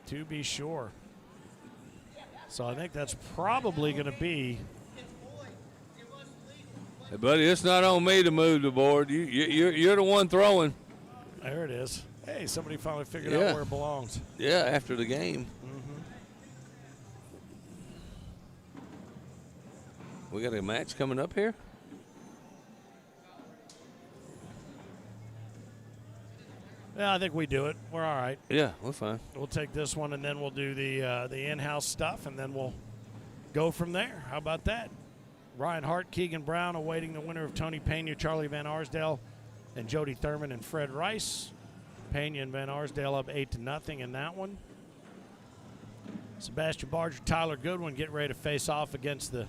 To be sure. So I think that's probably going to be. Hey, buddy, it's not on me to move the board. You're the one throwing. There it is. Hey, somebody finally figured out where it belongs. Yeah, after the game. We got a match coming up here. Yeah, I think we do it. We're all right. Yeah, we're fine. We'll take this one, and then we'll do the in-house stuff, and then we'll go from there. How about that? Ryan Hart, Keegan Brown awaiting the winner of Tony Pena, Charlie Van Arsdale, and Jody Thurman and Fred Rice. Pena and Van Arsdale up 8-0 in that one. Sebastian Barger, Tyler Goodwin getting ready to face off against the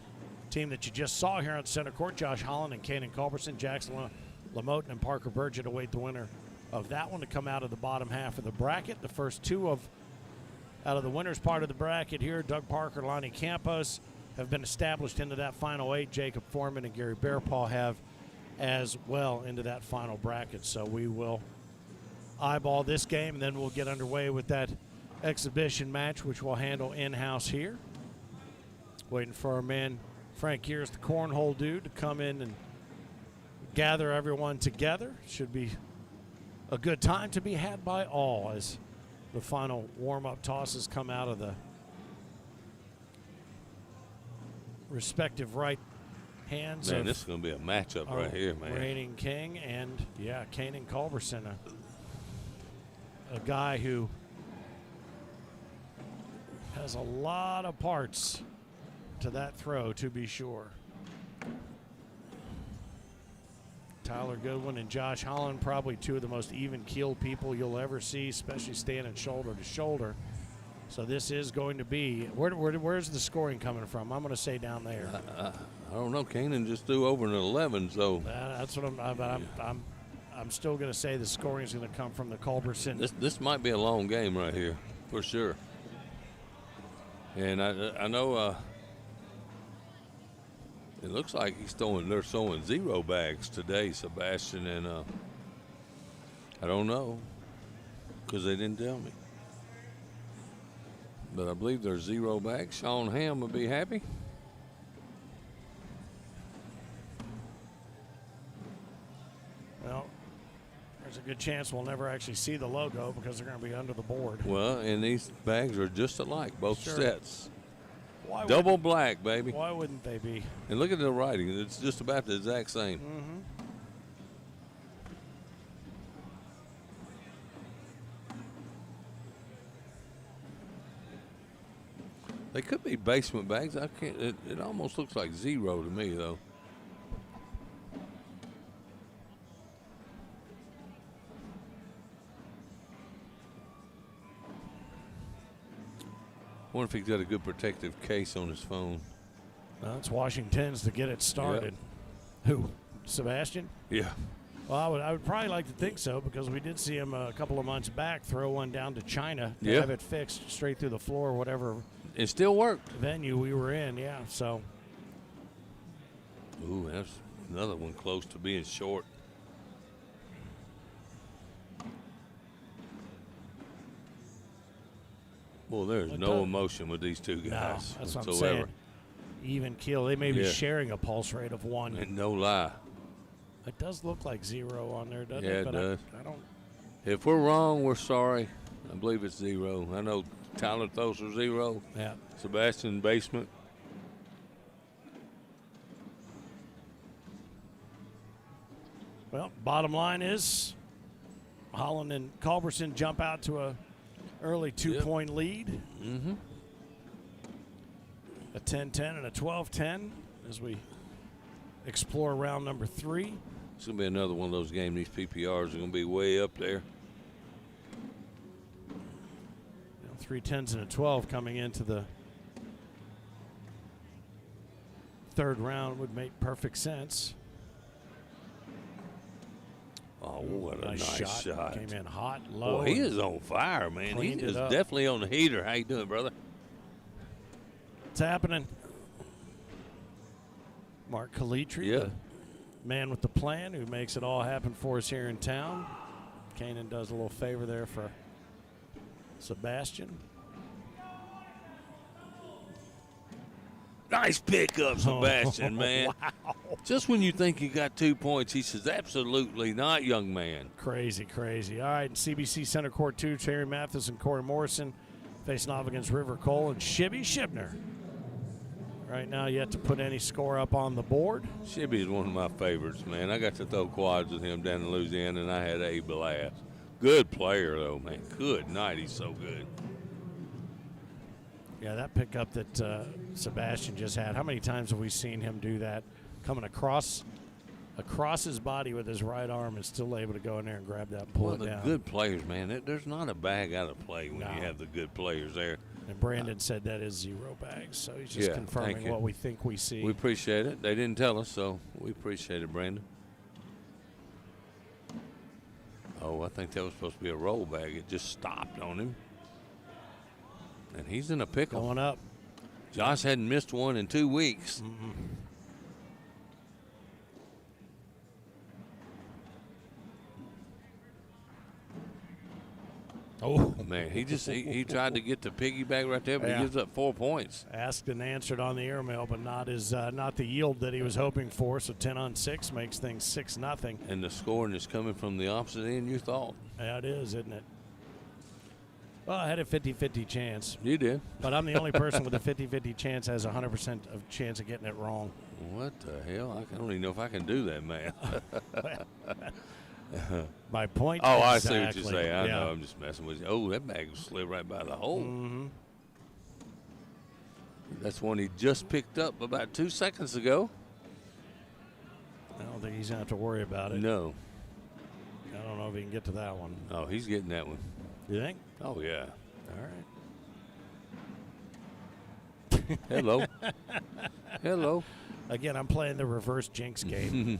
team that you just saw here on Center Court. Josh Holland and Kanan Culberson, Jackson Lamote and Parker Burgett await the winner of that one to come out of the bottom half of the bracket. The first two out of the winner's part of the bracket here, Doug Parker, Lonnie Campos, have been established into that final 8. Jacob Foreman and Gary Bearpaw have as well into that final bracket. So we will eyeball this game, and then we'll get underway with that exhibition match, which we'll handle in-house here. Waiting for our man Frank Gears, the cornhole dude, to come in and gather everyone together. Should be a good time to be had by all as the final warm-up tosses come out of the respective right hands. Man, of this is going to be a matchup our right here, man. reigning king and, Kanan Culberson, a guy who has a lot of parts to that throw, to be sure. Tyler Goodwin and Josh Holland, probably two of the most even-keeled people you'll ever see, especially standing shoulder to shoulder. So this is going to be, where's the scoring coming from? I'm going to say down there. I don't know. Kanan just threw over an 11, so That's what I'm still going to say the scoring is going to come from the Culberson. this might be a long game right here for sure. And I know it looks like they're throwing 0 bags today, Sebastian, and I don't know because they didn't tell me. But I believe there's 0 bags. Sean Ham would be happy. Well, there's a good chance we'll never actually see the logo because they're going to be under the board. Well, and these bags are just alike, both Sure. sets. Why Double black, baby. Why wouldn't they be? And look at the writing. It's just about the exact same. They could be basement bags. I can't. It almost looks like 0 to me, though. wonder if he's got a good protective case on his phone. It's Washington's to get it started. Who? Sebastian? Yeah. Well, I would probably like to think so because we did see him a couple of months back throw one down to China to have it fixed straight through the floor, whatever It still worked. venue we were in, so. Ooh, that's another one close to being short. Well, there's no emotion with these two guys That's what I'm whatsoever. saying. Even keel. They may be sharing a pulse rate of 1. And no lie. It does look like 0 on there, doesn't Yeah, it? it does. I don't. If we're wrong, we're sorry. I believe it's 0. I know Tyler throws for 0. Yeah. Sebastian basement. Well, bottom line is Holland and Culberson jump out to a early 2-point lead. Mm-hmm. A 10-10 and a 12-10 as we explore round number 3. It's going to be another one of those games. These PPRs are going to be way up there. 3 10s and a 12 coming into the third round would make perfect sense. Oh, what a nice shot. Came in hot, low. Boy, he is on fire, man. He cleaned is it up. definitely on the heater. How you doing, brother? It's happening. Mark Calitri, the man with the plan who makes it all happen for us here in town. Kanan does a little favor there for Sebastian. Nice pickup, Sebastian, man. Wow. Just when you think you got 2 points, he says, absolutely not, young man. Crazy, crazy. All right, CBC Center Court 2, Terry Mathis and Corey Morrison facing off against River Cole and Shibby Shibner. Right now, yet to put any score up on the board. Shibby is one of my favorites, man. I got to throw quads with him down in Louisiana, and I had a blast. Good player, though, man. Good night. He's so good. Yeah, that pickup that Sebastian just had, how many times have we seen him do that? Coming across his body with his right arm and still able to go in there and grab that and pull it the down. good players, man. There's not a bag out of play when you have the good players there. And Brandon said that is 0 bags, so he's just confirming what we think we see. We appreciate it. They didn't tell us, so we appreciate it, Brandon. Oh, I think that was supposed to be a roll bag. It just stopped on him. And he's in a pickle. Going up. Josh hadn't missed one in 2 weeks. Mm-mm. Oh man, he tried to get the piggyback right there, but he gives up 4 points. Asked and answered on the airmail, but not the yield that he was hoping for. So 10-on-6 makes things 6-0. And the scoring is coming from the opposite end. You thought? Yeah, it is, isn't it? Well, I had a 50-50 chance. You did. But I'm the only person with a 50-50 chance has 100% of chance of getting it wrong. What the hell? I don't even know if I can do that, man. My point. Oh, exactly. I see what you're saying. I know. I'm just messing with you. Oh, that bag slid right by the hole. Mm-hmm. That's one he just picked up about 2 seconds ago. I don't think he's going to have to worry about it. No. I don't know if he can get to that one. Oh, he's getting that one. You think? Oh, yeah. All right. Hello. Hello. Again, I'm playing the reverse jinx game.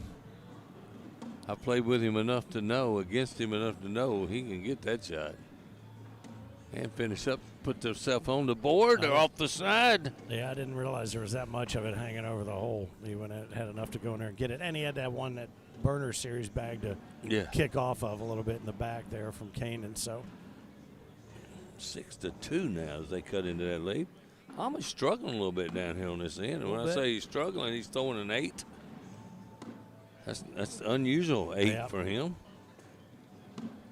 I played with him enough to know, against him enough to know he can get that shot. And finish up, put themselves on the board or off the side. Yeah, I didn't realize there was that much of it hanging over the hole. He had enough to go in there and get it. And he had that burner series bag to kick off of a little bit in the back there from Kanan. So 6-2 now as they cut into that lead. Almost struggling a little bit down here on this end. And when I say he's struggling, he's throwing an 8. That's unusual 8 for him.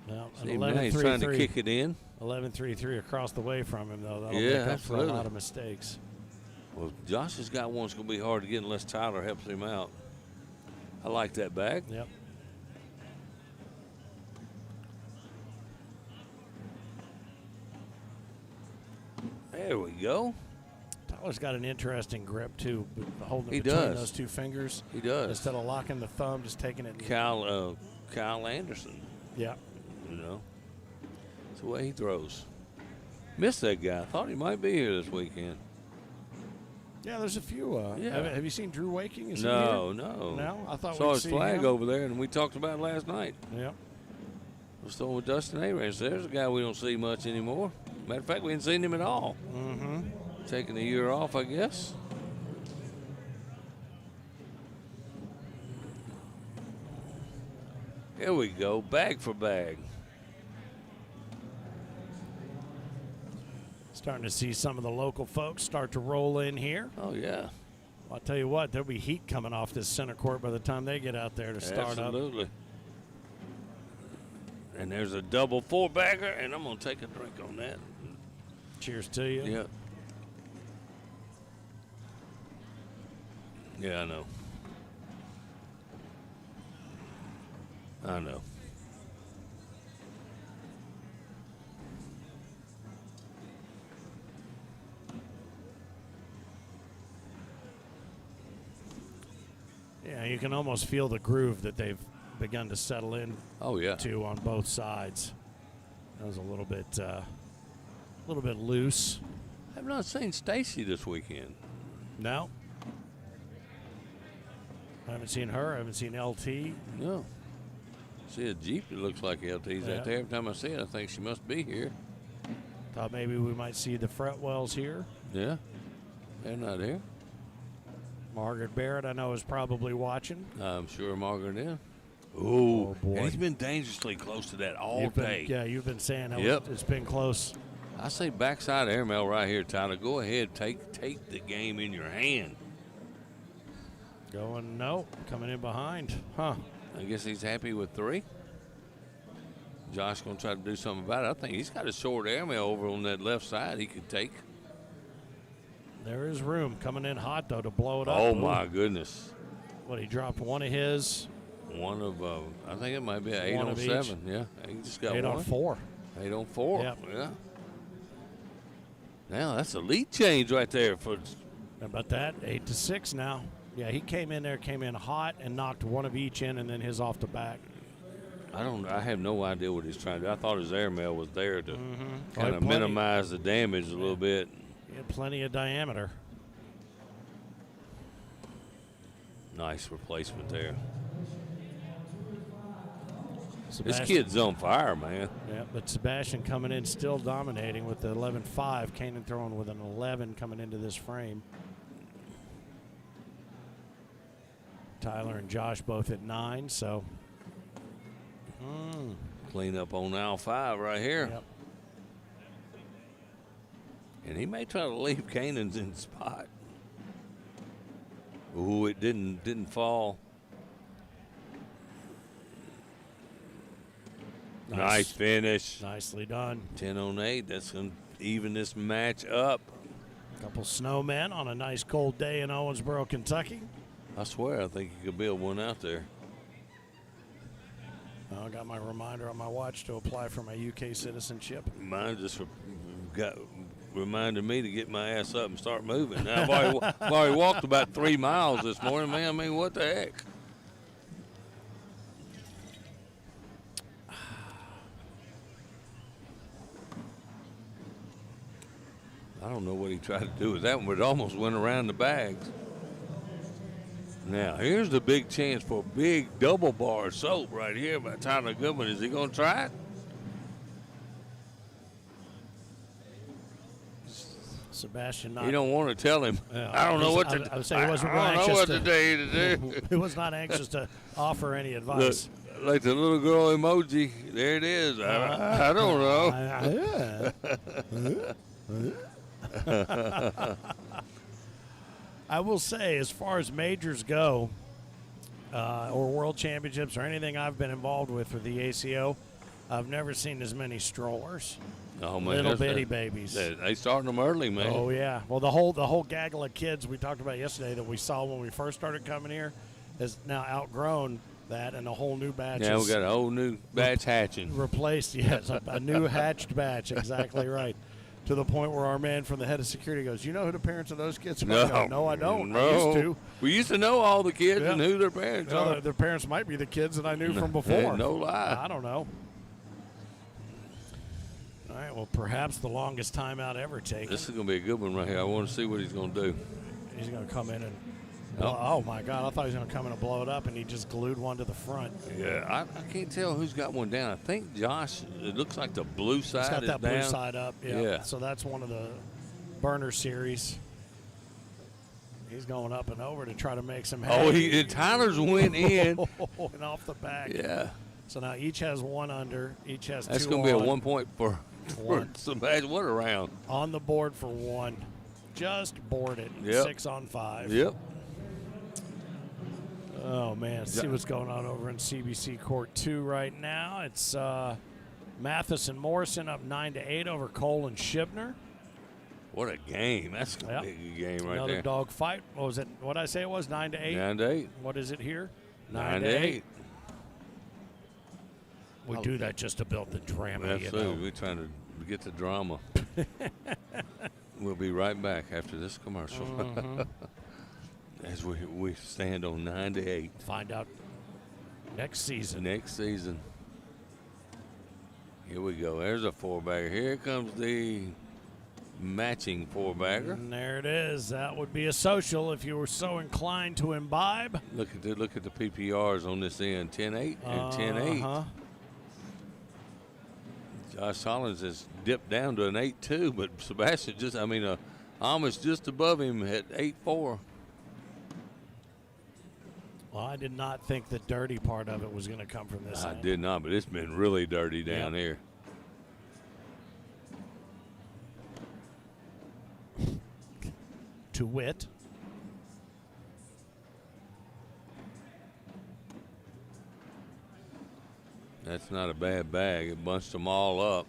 Well, See, now he's trying to kick it in. 11-3-3 across the way from him, though. That'll Yeah, make up absolutely. for a lot of mistakes. Well, Josh has got one that's going to be hard to get unless Tyler helps him out. I like that bag. Yep. There we go. Tyler's got an interesting grip, too, holding He it between does. those two fingers. He does. Instead of locking the thumb, just taking it. Kyle Anderson. Yeah. You know, it's the way he throws. Missed that guy. I thought he might be here this weekend. Yeah, there's a few. Yeah. Have you seen Drew Waking? Is he No, here? no. No? I thought Saw we'd his see flag him. over there, and we talked about it last night. Yep. I was throwing with Dustin Abrams. There's a guy we don't see much anymore. Matter of fact, we haven't seen him at all. Mm-hmm. Taking a year off, I guess. Here we go, bag for bag. Starting to see some of the local folks start to roll in here. Oh, yeah. I'll tell you what, there'll be heat coming off this center court by the time they get out there to start up. Absolutely. And there's a double four-bagger, and I'm going to take a drink on that. Cheers to you. Yeah. Yeah, I know. I know. Yeah, you can almost feel the groove that they've begun to settle in Oh, yeah. to on both sides. That was a little bit loose. I've not seen Stacy this weekend. No. I haven't seen her. I haven't seen LT. No. See a Jeep that looks like LT's Yeah. out there. Every time I see it, I think she must be here. Thought maybe we might see the Fretwells here. Yeah. They're not here. Margaret Barrett, I know, is probably watching. I'm sure Margaret is. Oh, boy. And he's been dangerously close to that all You've been- day. yeah, you've been saying that Yep. it's been close. I say backside airmail right here, Tyler. Go ahead, take the game in your hand. Going, no, coming in behind. Huh. I guess he's happy with 3. Josh going to try to do something about it. I think he's got a short airmail over on that left side he could take. There is room. Coming in hot, though, to blow it up. Oh, Ooh. my goodness. What, he dropped one of his. One of, I think it might be an 8 One on of 7. Yeah, he just got 8 one. on 4. 8 on 4. Yep. Yeah. Now, that's a lead change right there for. How about that? 8 to 6 now. Yeah, he came in hot and knocked one of each in, and then his off the back. I have no idea what he's trying to do. I thought his airmail was there to kind of Plenty. minimize the damage a little bit. He had plenty of diameter. Nice replacement there. This Sebastian- kid's on fire, man. Yeah, but Sebastian coming in still dominating with the 11-5. Kanan throwing with an 11 coming into this frame. Tyler and Josh both at 9, so. Clean up on aisle 5 right here. Yep. And he may try to leave Kanan's in the spot. Ooh, it didn't fall. Nice finish. Nicely done. 10 on 8. That's going to even this match up. Couple snowmen on a nice cold day in Owensboro, Kentucky. I swear, I think you could build one out there. I got my reminder on my watch to apply for my UK citizenship. Mine just reminded me to get my ass up and start moving. Now, I've already walked about 3 miles this morning, man. I mean, what the heck? I don't know what he tried to do with that one, but it almost went around the bags. Now, here's the big chance for a big double bar soap right here by Tyler Goodman. Is he going to try it? Sebastian You don't want to tell him. Yeah, I don't know what to do. I would say he wasn't I don't know anxious what to- to tell you to do. He was not anxious to offer any Look, advice. like the little girl emoji. There it is. I don't know. I will say, as far as majors go, or world championships, or anything I've been involved with the ACO, I've never seen as many strollers. Oh, man, Little that's- bitty babies. They starting them early, man. Oh yeah. Well, the whole gaggle of kids we talked about yesterday that we saw when we first started coming here has now outgrown that, and a whole new batch. Yeah, is we got a whole new batch hatching. replaced. Yes, a new hatched batch. Exactly right. To the point where our man from the head of security goes, "You know who the parents of those kids are?" I go, no, I don't. No. I used to. We used to know all the kids Yeah. and who their parents Well, are. their parents might be the kids that I knew from before. No lie. I don't know. All right, well, perhaps the longest timeout ever taken. This is going to be a good one right here. I want to see what he's going to do. He's going to come in and blow, oh, my God. I thought he was going to come in and blow it up, and he just glued one to the front. Yeah, I can't tell who's got one down. I think Josh, it looks like the blue side is down. He's got that blue side up, Yeah. So that's one of the burner series. He's going up and over to try to make some hay. Tyler's went in. And off the back. Yeah. So now each has one under. Each has That's two going to be a on. 1 point for Sebastian. What a round. On the board for one. Just boarded. Yep. 6 on 5. Yep. Oh, man. See what's going on over in CBC Court 2 right now. It's Mathis and Morrison up 9-8 over Cole and Shibner. What a game. That's going to be a good game right Another there. dog fight. What was it? What did I say it was? 9-8? 9-8. What is it here? 9-8. We do that just to build the drama. Absolutely. You know? We're trying to get the drama. We'll be right back after this commercial. As we stand on 9-8. Find out next season. Next season. Here we go. There's a 4-bagger. Here comes the matching 4-bagger. And there it is. That would be a social if you were so inclined to imbibe. Look at the PPRs on this end. 10-8 and 10-8. Josh Hollins has dipped down to an 8-2, but Sebastian almost just above him at 8-4. Well, I did not think the dirty part of it was going to come from this I end. did not, but it's been really dirty down here. To wit. That's not a bad bag. It bunched them all up.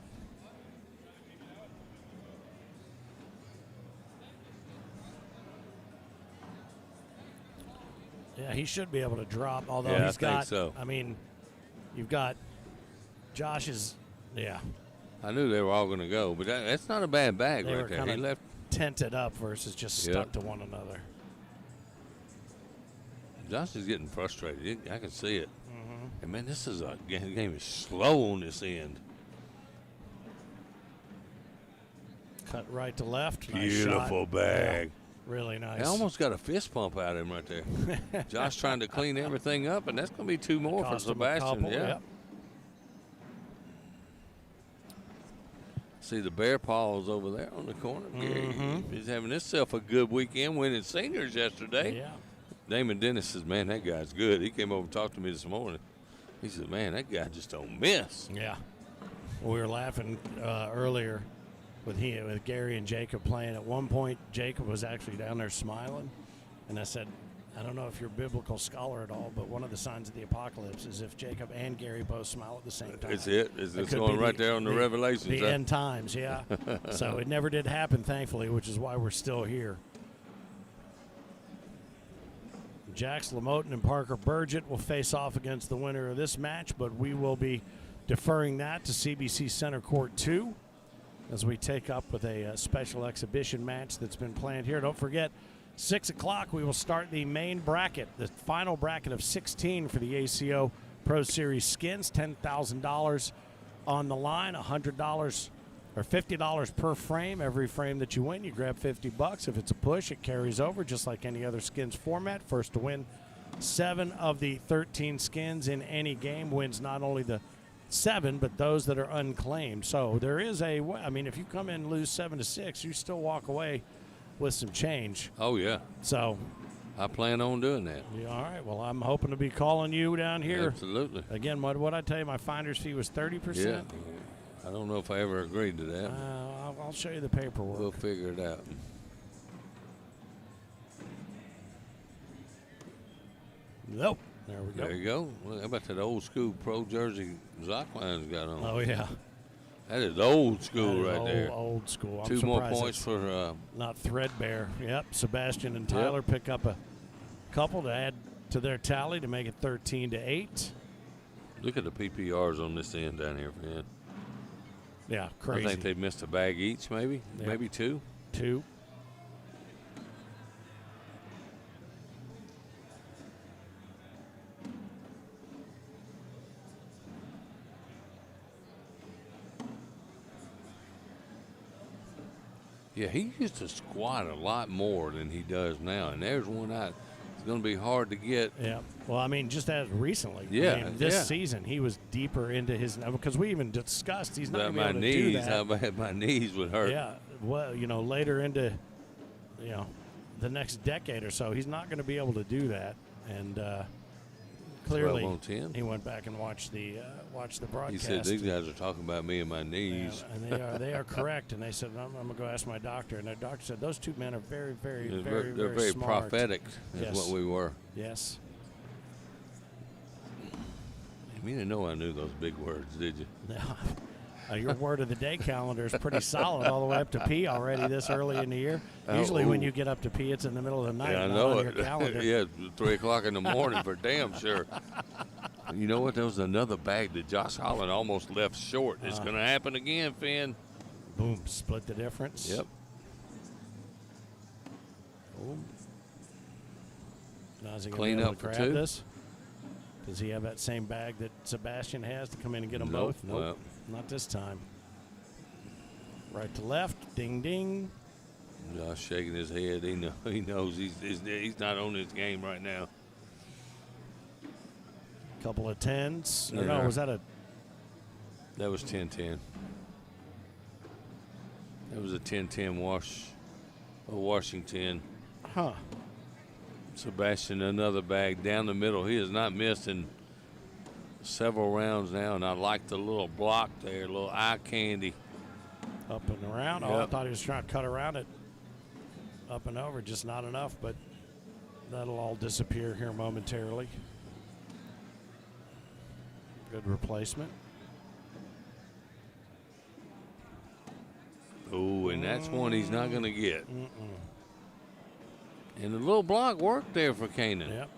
Yeah, he should be able to drop, although Yeah, he's I think got, so. I mean, you've got Josh's, I knew they were all going to go, but that's not a bad bag they right were there. kind He of left. tented up versus just stuck to one another. Josh is getting frustrated. I can see it. And, man, this is game is slow on this end. Cut right to left. Nice Beautiful shot. bag. Yeah, really nice. I almost got a fist pump out of him right there. Josh trying to clean everything up, and that's going to be 2 more for Cost him a Sebastian. couple, Yeah. yep. See the bear paws over there on the corner. Gary, he's having himself a good weekend, winning seniors yesterday. Yeah. Damon Dennis says, man, that guy's good. He came over and talked to me this morning. He said, man, that guy just don't miss. Yeah. We were laughing earlier with Gary and Jacob playing. At one point, Jacob was actually down there smiling. And I said, I don't know if you're a biblical scholar at all, but one of the signs of the apocalypse is if Jacob and Gary both smile at the same time. It's it. It's going right there on the Revelations. The end times, yeah. So it never did happen, thankfully, which is why we're still here. Jax Lamotin and Parker Burgett will face off against the winner of this match, but we will be deferring that to CBC Center Court 2 as we take up with a special exhibition match that's been planned here. Don't forget, 6 o'clock we will start the main bracket, the final bracket of 16 for the ACO-PRO Series skins, $10,000 on the line, $100 or $50 per frame. Every frame that you win, you grab $50. If it's a push, it carries over just like any other skins format. First to win 7 of the 13 skins in any game wins not only the 7, but those that are unclaimed. So there is a way. I mean, if you come in and lose 7-6, you still walk away with some change. Oh, yeah. So I plan on doing that. yeah, all right. Well, I'm hoping to be calling you down here. Absolutely. Again, what I tell you, my finder's fee was 30%. Yeah. I don't know if I ever agreed to that. I'll show you the paperwork. We'll figure it out. Nope. There we go. There you go. Look, how about that old school pro jersey Zockline's got on? Oh, yeah. That is old school That is right there. Old school. I'm 2 more surprised points it's for not threadbare. Yep. Sebastian and Tyler pick up a couple to add to their tally to make it 13-8. look at the PPRs on this end down here, man. Yeah, crazy. I think they missed a bag each, maybe. Yep. Maybe 2. 2. Yeah, he used to squat a lot more than he does now, and there's one out. It's going to be hard to get. Yeah. Well, I mean, just as recently. Yeah, I mean, this yeah. season, he was deeper into his, because we even discussed he's not About going to my be able to do knees, that. how bad my knees would hurt. Yeah. Well, later into, the next decade or so, he's not going to be able to do that. And clearly, 12 on 10. he went back and watched the broadcast. He said, these guys are talking about me and my knees. Yeah, and they are correct. And they said, I'm going to go ask my doctor. And their doctor said, those two men are very, very, very, They're very very smart. prophetic, is Yes. what we were. Yes. You didn't know I knew those big words, did you? Your word of the day calendar is pretty solid all the way up to P already this early in the year. Usually when you get up to P, it's in the middle of the night. Yeah, I not know on it. your calendar. Yeah, 3 o'clock in the morning for damn sure. You know what? There was another bag that Josh Holland almost left short. It's going to happen again, Finn. Boom, split the difference. Yep. Boom. Now is he going Clean to be able up to for grab two. this? Does he have that same bag that Sebastian has to come in and get them Nope. both? Nope, Well. not this time. Right to left, ding, ding. Josh shaking his head. He knows he's not on this game right now. Couple of tens. Yeah. No, was that That was 10-10. That was a 10-10 Washington. Huh. Sebastian, another bag down the middle. He has not missed in several rounds now, and I like the little block there, little eye candy. Up and around. Oh, I Yep. thought he was trying to cut around it. Up and over, just not enough, but that'll all disappear here momentarily. Good replacement. Oh, and that's one he's not going to get. And the little block worked there for Kanan. Yep.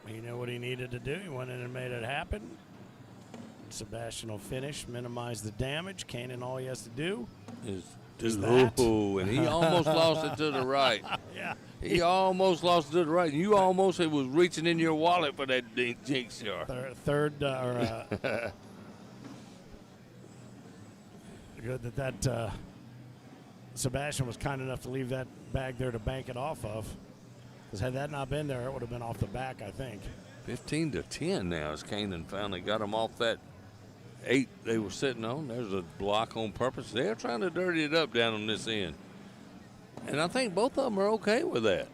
He knew what he needed to do. He went in and made it happen. Sebastian will finish, minimize the damage. Kanan, all he has to do is that. Oh, and he almost lost it to the right. Yeah. He almost lost it to the right. And you almost was reaching in your wallet for that jinx jar. Third, good that Sebastian was kind enough to leave that bag there to bank it off of. Because had that not been there, it would have been off the back, I think. 15-10 now as Kanan finally got them off that 8 they were sitting on. There's a block on purpose. They're trying to dirty it up down on this end. And I think both of them are okay with that.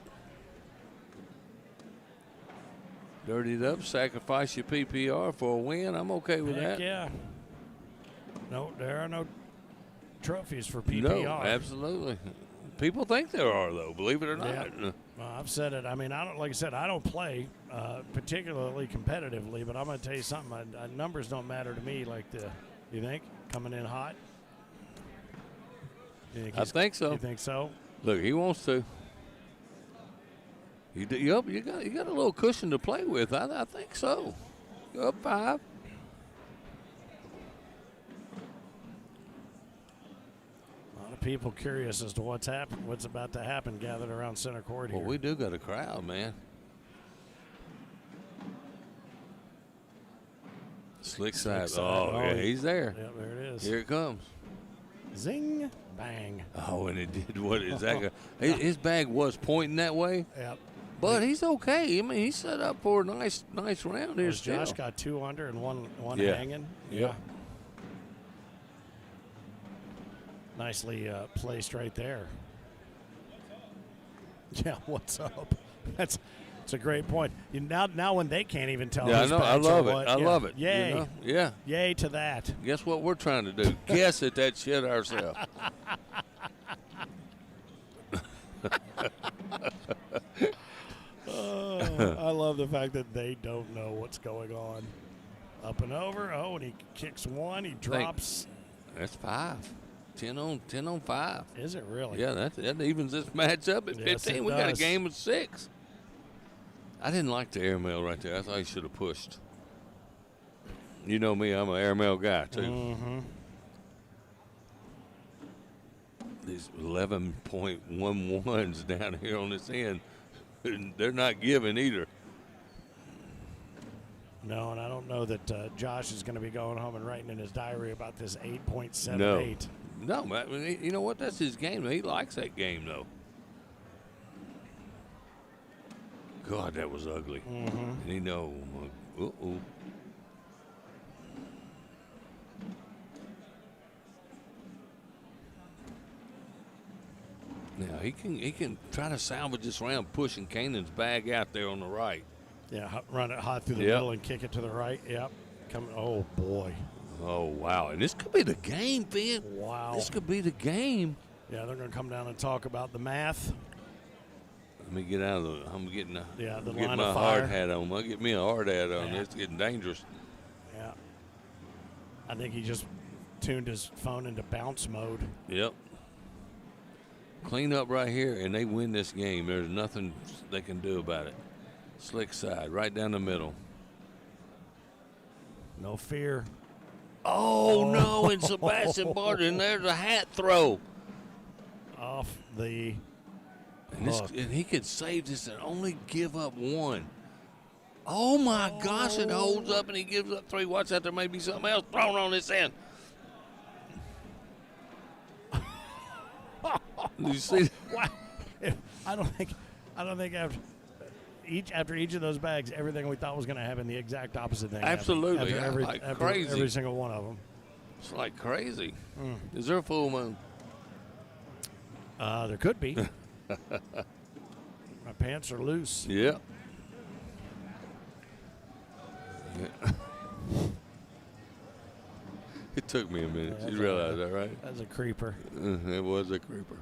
Dirty it up, sacrifice your PPR for a win. I'm okay with Heck that. yeah. No, there are no trophies for PPR. No, absolutely. People think there are, though, believe it or not. Yeah. Well, I've said it. I mean, like I said, I don't play particularly competitively, but I'm going to tell you something. Numbers don't matter to me like you think? Coming in hot? I think so. You think so? Look, he wants to. You got a little cushion to play with. I think so. You're up 5. A lot of people curious as to what's about to happen gathered around center court here. Well, we do got a crowd, man. Slick side. Oh, yeah, he's there. Yeah, there it is. Here it comes. Zing, bang. Oh, and it did what is that? His bag was pointing that way. Yep. But he's okay. I mean, he's set up for a nice round here still. Josh got 2 under and one Yeah. hanging. Yep. Nicely placed right there. Yeah, what's up? That's a great point. Now when they can't even tell. Yeah, I whose know. I bags are love it. what, I love it. Yay. You know? Yeah. Yay to that. Guess what we're trying to do? Guess at that shit ourselves. I love the fact that they don't know what's going on. Up and over. Oh, and he kicks one. He drops. That's 5. 10 on 5. Is it really? Yeah, that evens this match up at Yes, 15. it We got a does. game of 6. I didn't like the airmail right there. I thought he should have pushed. You know me, I'm an airmail guy, too. Mm-hmm. These 11.11s down here on this end, they're not giving either. No, and I don't know that Josh is going to be going home and writing in his diary about this 8.78. No, man, you know what? That's his game. He likes that game, though. God, that was ugly. And he know, uh-oh. Now he can try to salvage this round, pushing Kanan's bag out there on the right. Yeah, run it hot through the middle and kick it to the right. Yep. Oh boy. Oh wow! And this could be the game, Finn. Wow. This could be the game. Yeah, they're going to come down and talk about the math. Let me get out of the. I'm getting the getting line my of fire. hard hat on. I'll get me a hard hat on. Yeah. It's getting dangerous. Yeah. I think he just tuned his phone into bounce mode. Yep. Clean up right here, and they win this game. There's nothing they can do about it. Slick side, right down the middle. No fear. Oh, no, and Sebastian Barton, there's a hat throw. Off the And he could save this and only give up one. Oh, my gosh, it holds up, and he gives up three. Watch out, there may be something else thrown on this end. Did you see that? Wow. I don't think after each of those bags, everything we thought was going to happen, the exact opposite thing. Absolutely, happened. yeah, crazy. Every single one of them. It's like crazy. Is there a full moon? There could be. My pants are loose. Yeah. It took me a minute. You realize that, right? That's a creeper. It was a creeper.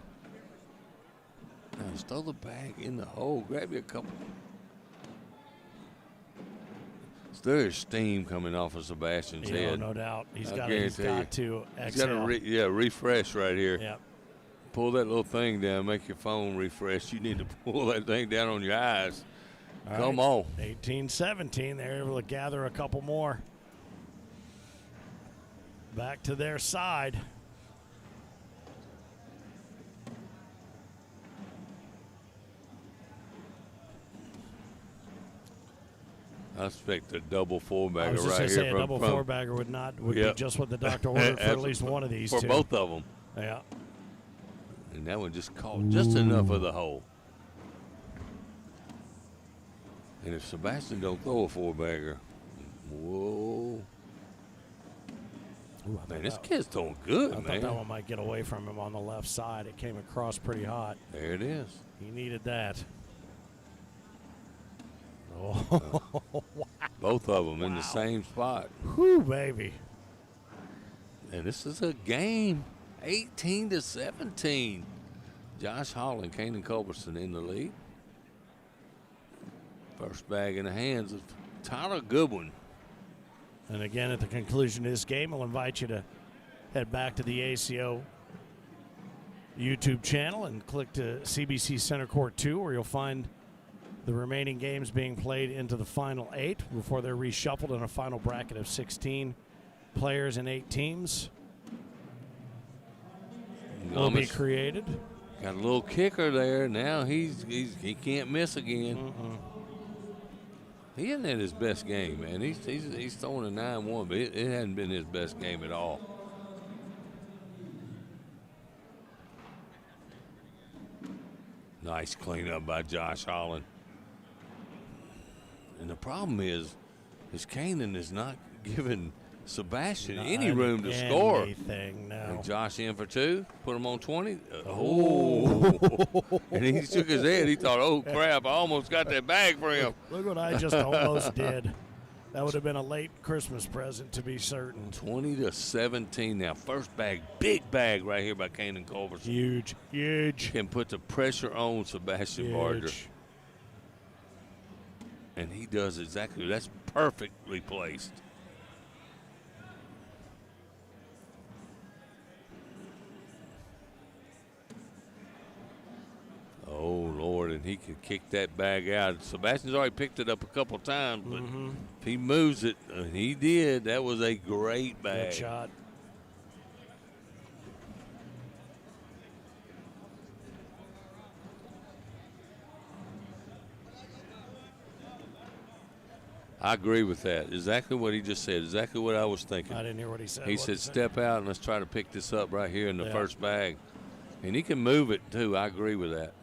Now, just throw the bag in the hole. Grab you a couple. There is steam coming off of Sebastian's head. No doubt. He's got to to exhale. He's got to refresh right here. Yep. Pull that little thing down. Make your phone refresh. You need to pull that thing down on your eyes. Come on. 18-17. They're able to gather a couple more. Back to their side. I expect a double four-bagger right here. I was just here. say a double four-bagger would be just what the doctor ordered for at least one of these for two. both of them. Yeah. And that one just caught just enough of the hole. And if Sebastian don't throw a four-bagger, whoa. Ooh, man, this kid's throwing good, I man. thought that one might get away from him on the left side. It came across pretty hot. There it is. He needed that. Oh, wow. Both of them in the same spot. Whew, baby. And this is a game, 18-17. Josh Hall and Kanan Culberson in the lead. First bag in the hands of Tyler Goodwin. And again, at the conclusion of this game, I'll invite you to head back to the ACO YouTube channel and click to CBC Center Court 2, where you'll find the remaining games being played into the final 8 before they're reshuffled in a final bracket of 16 players and 8 teams will be created. Got a little kicker there. Now he can't miss again. He isn't at his best game, man. He's throwing a 9-1, but it hasn't been his best game at all. Nice cleanup by Josh Holland. And the problem is Kanan is not giving Sebastian any room to score. Anything, no. And Josh in for 2, put him on 20. And he shook his head. He thought, oh, crap, I almost got that bag for him. Look what I just almost did. That would have been a late Christmas present, to be certain. 20-17 now. First bag, big bag right here by Kanan Culberson. Huge, huge. Can put the pressure on Sebastian Barger. And he does exactly. That's perfectly placed. Oh, Lord, and he can kick that bag out. Sebastian's already picked it up a couple times, but if he moves it, and he did, that was a great bag. Good shot. I agree with that. Exactly what he just said. Exactly what I was thinking. I didn't hear what he said. He What'd said, step out and let's try to pick this up right here in the first bag. And he can move it, too. I agree with that.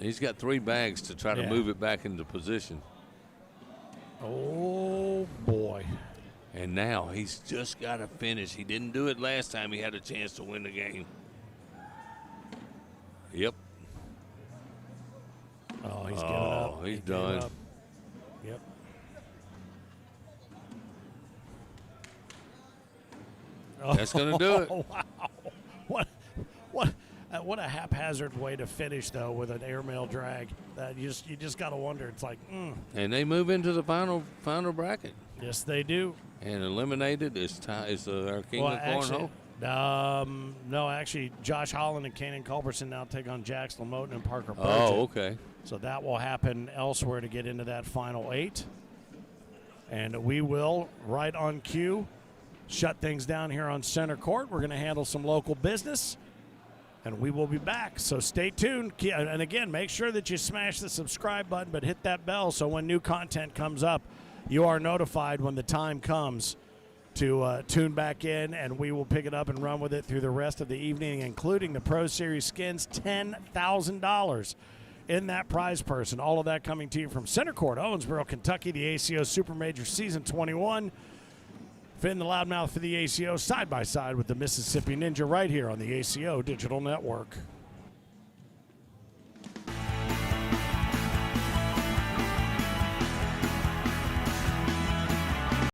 He's got 3 bags to try to move it back into position. Oh, boy. And now he's just got to finish. He didn't do it last time he had a chance to win the game. Yep. Oh, he's giving up. He's done. Up. Yep. That's going to do it. Wow. What a haphazard way to finish, though, with an airmail drag. That you just got to wonder. It's like, And they move into the final bracket. Yes, they do. And eliminated is our king of cornhole. No, actually, Josh Holland and Kanan Culberson now take on Jax Lamoten and Parker Burgett. Oh, okay. So that will happen elsewhere to get into that final 8. And we will, right on cue, shut things down here on center court. We're going to handle some local business, and we will be back. So stay tuned. And again, make sure that you smash the subscribe button, but hit that bell so when new content comes up, you are notified when the time comes to tune back in, and we will pick it up and run with it through the rest of the evening, including the Pro Series skins, $10,000 in that prize purse. And all of that coming to you from Center Court, Owensboro, Kentucky, the ACO Super Major Season 21. Finn the Loudmouth for the ACO, side by side with the Mississippi Ninja right here on the ACO Digital Network.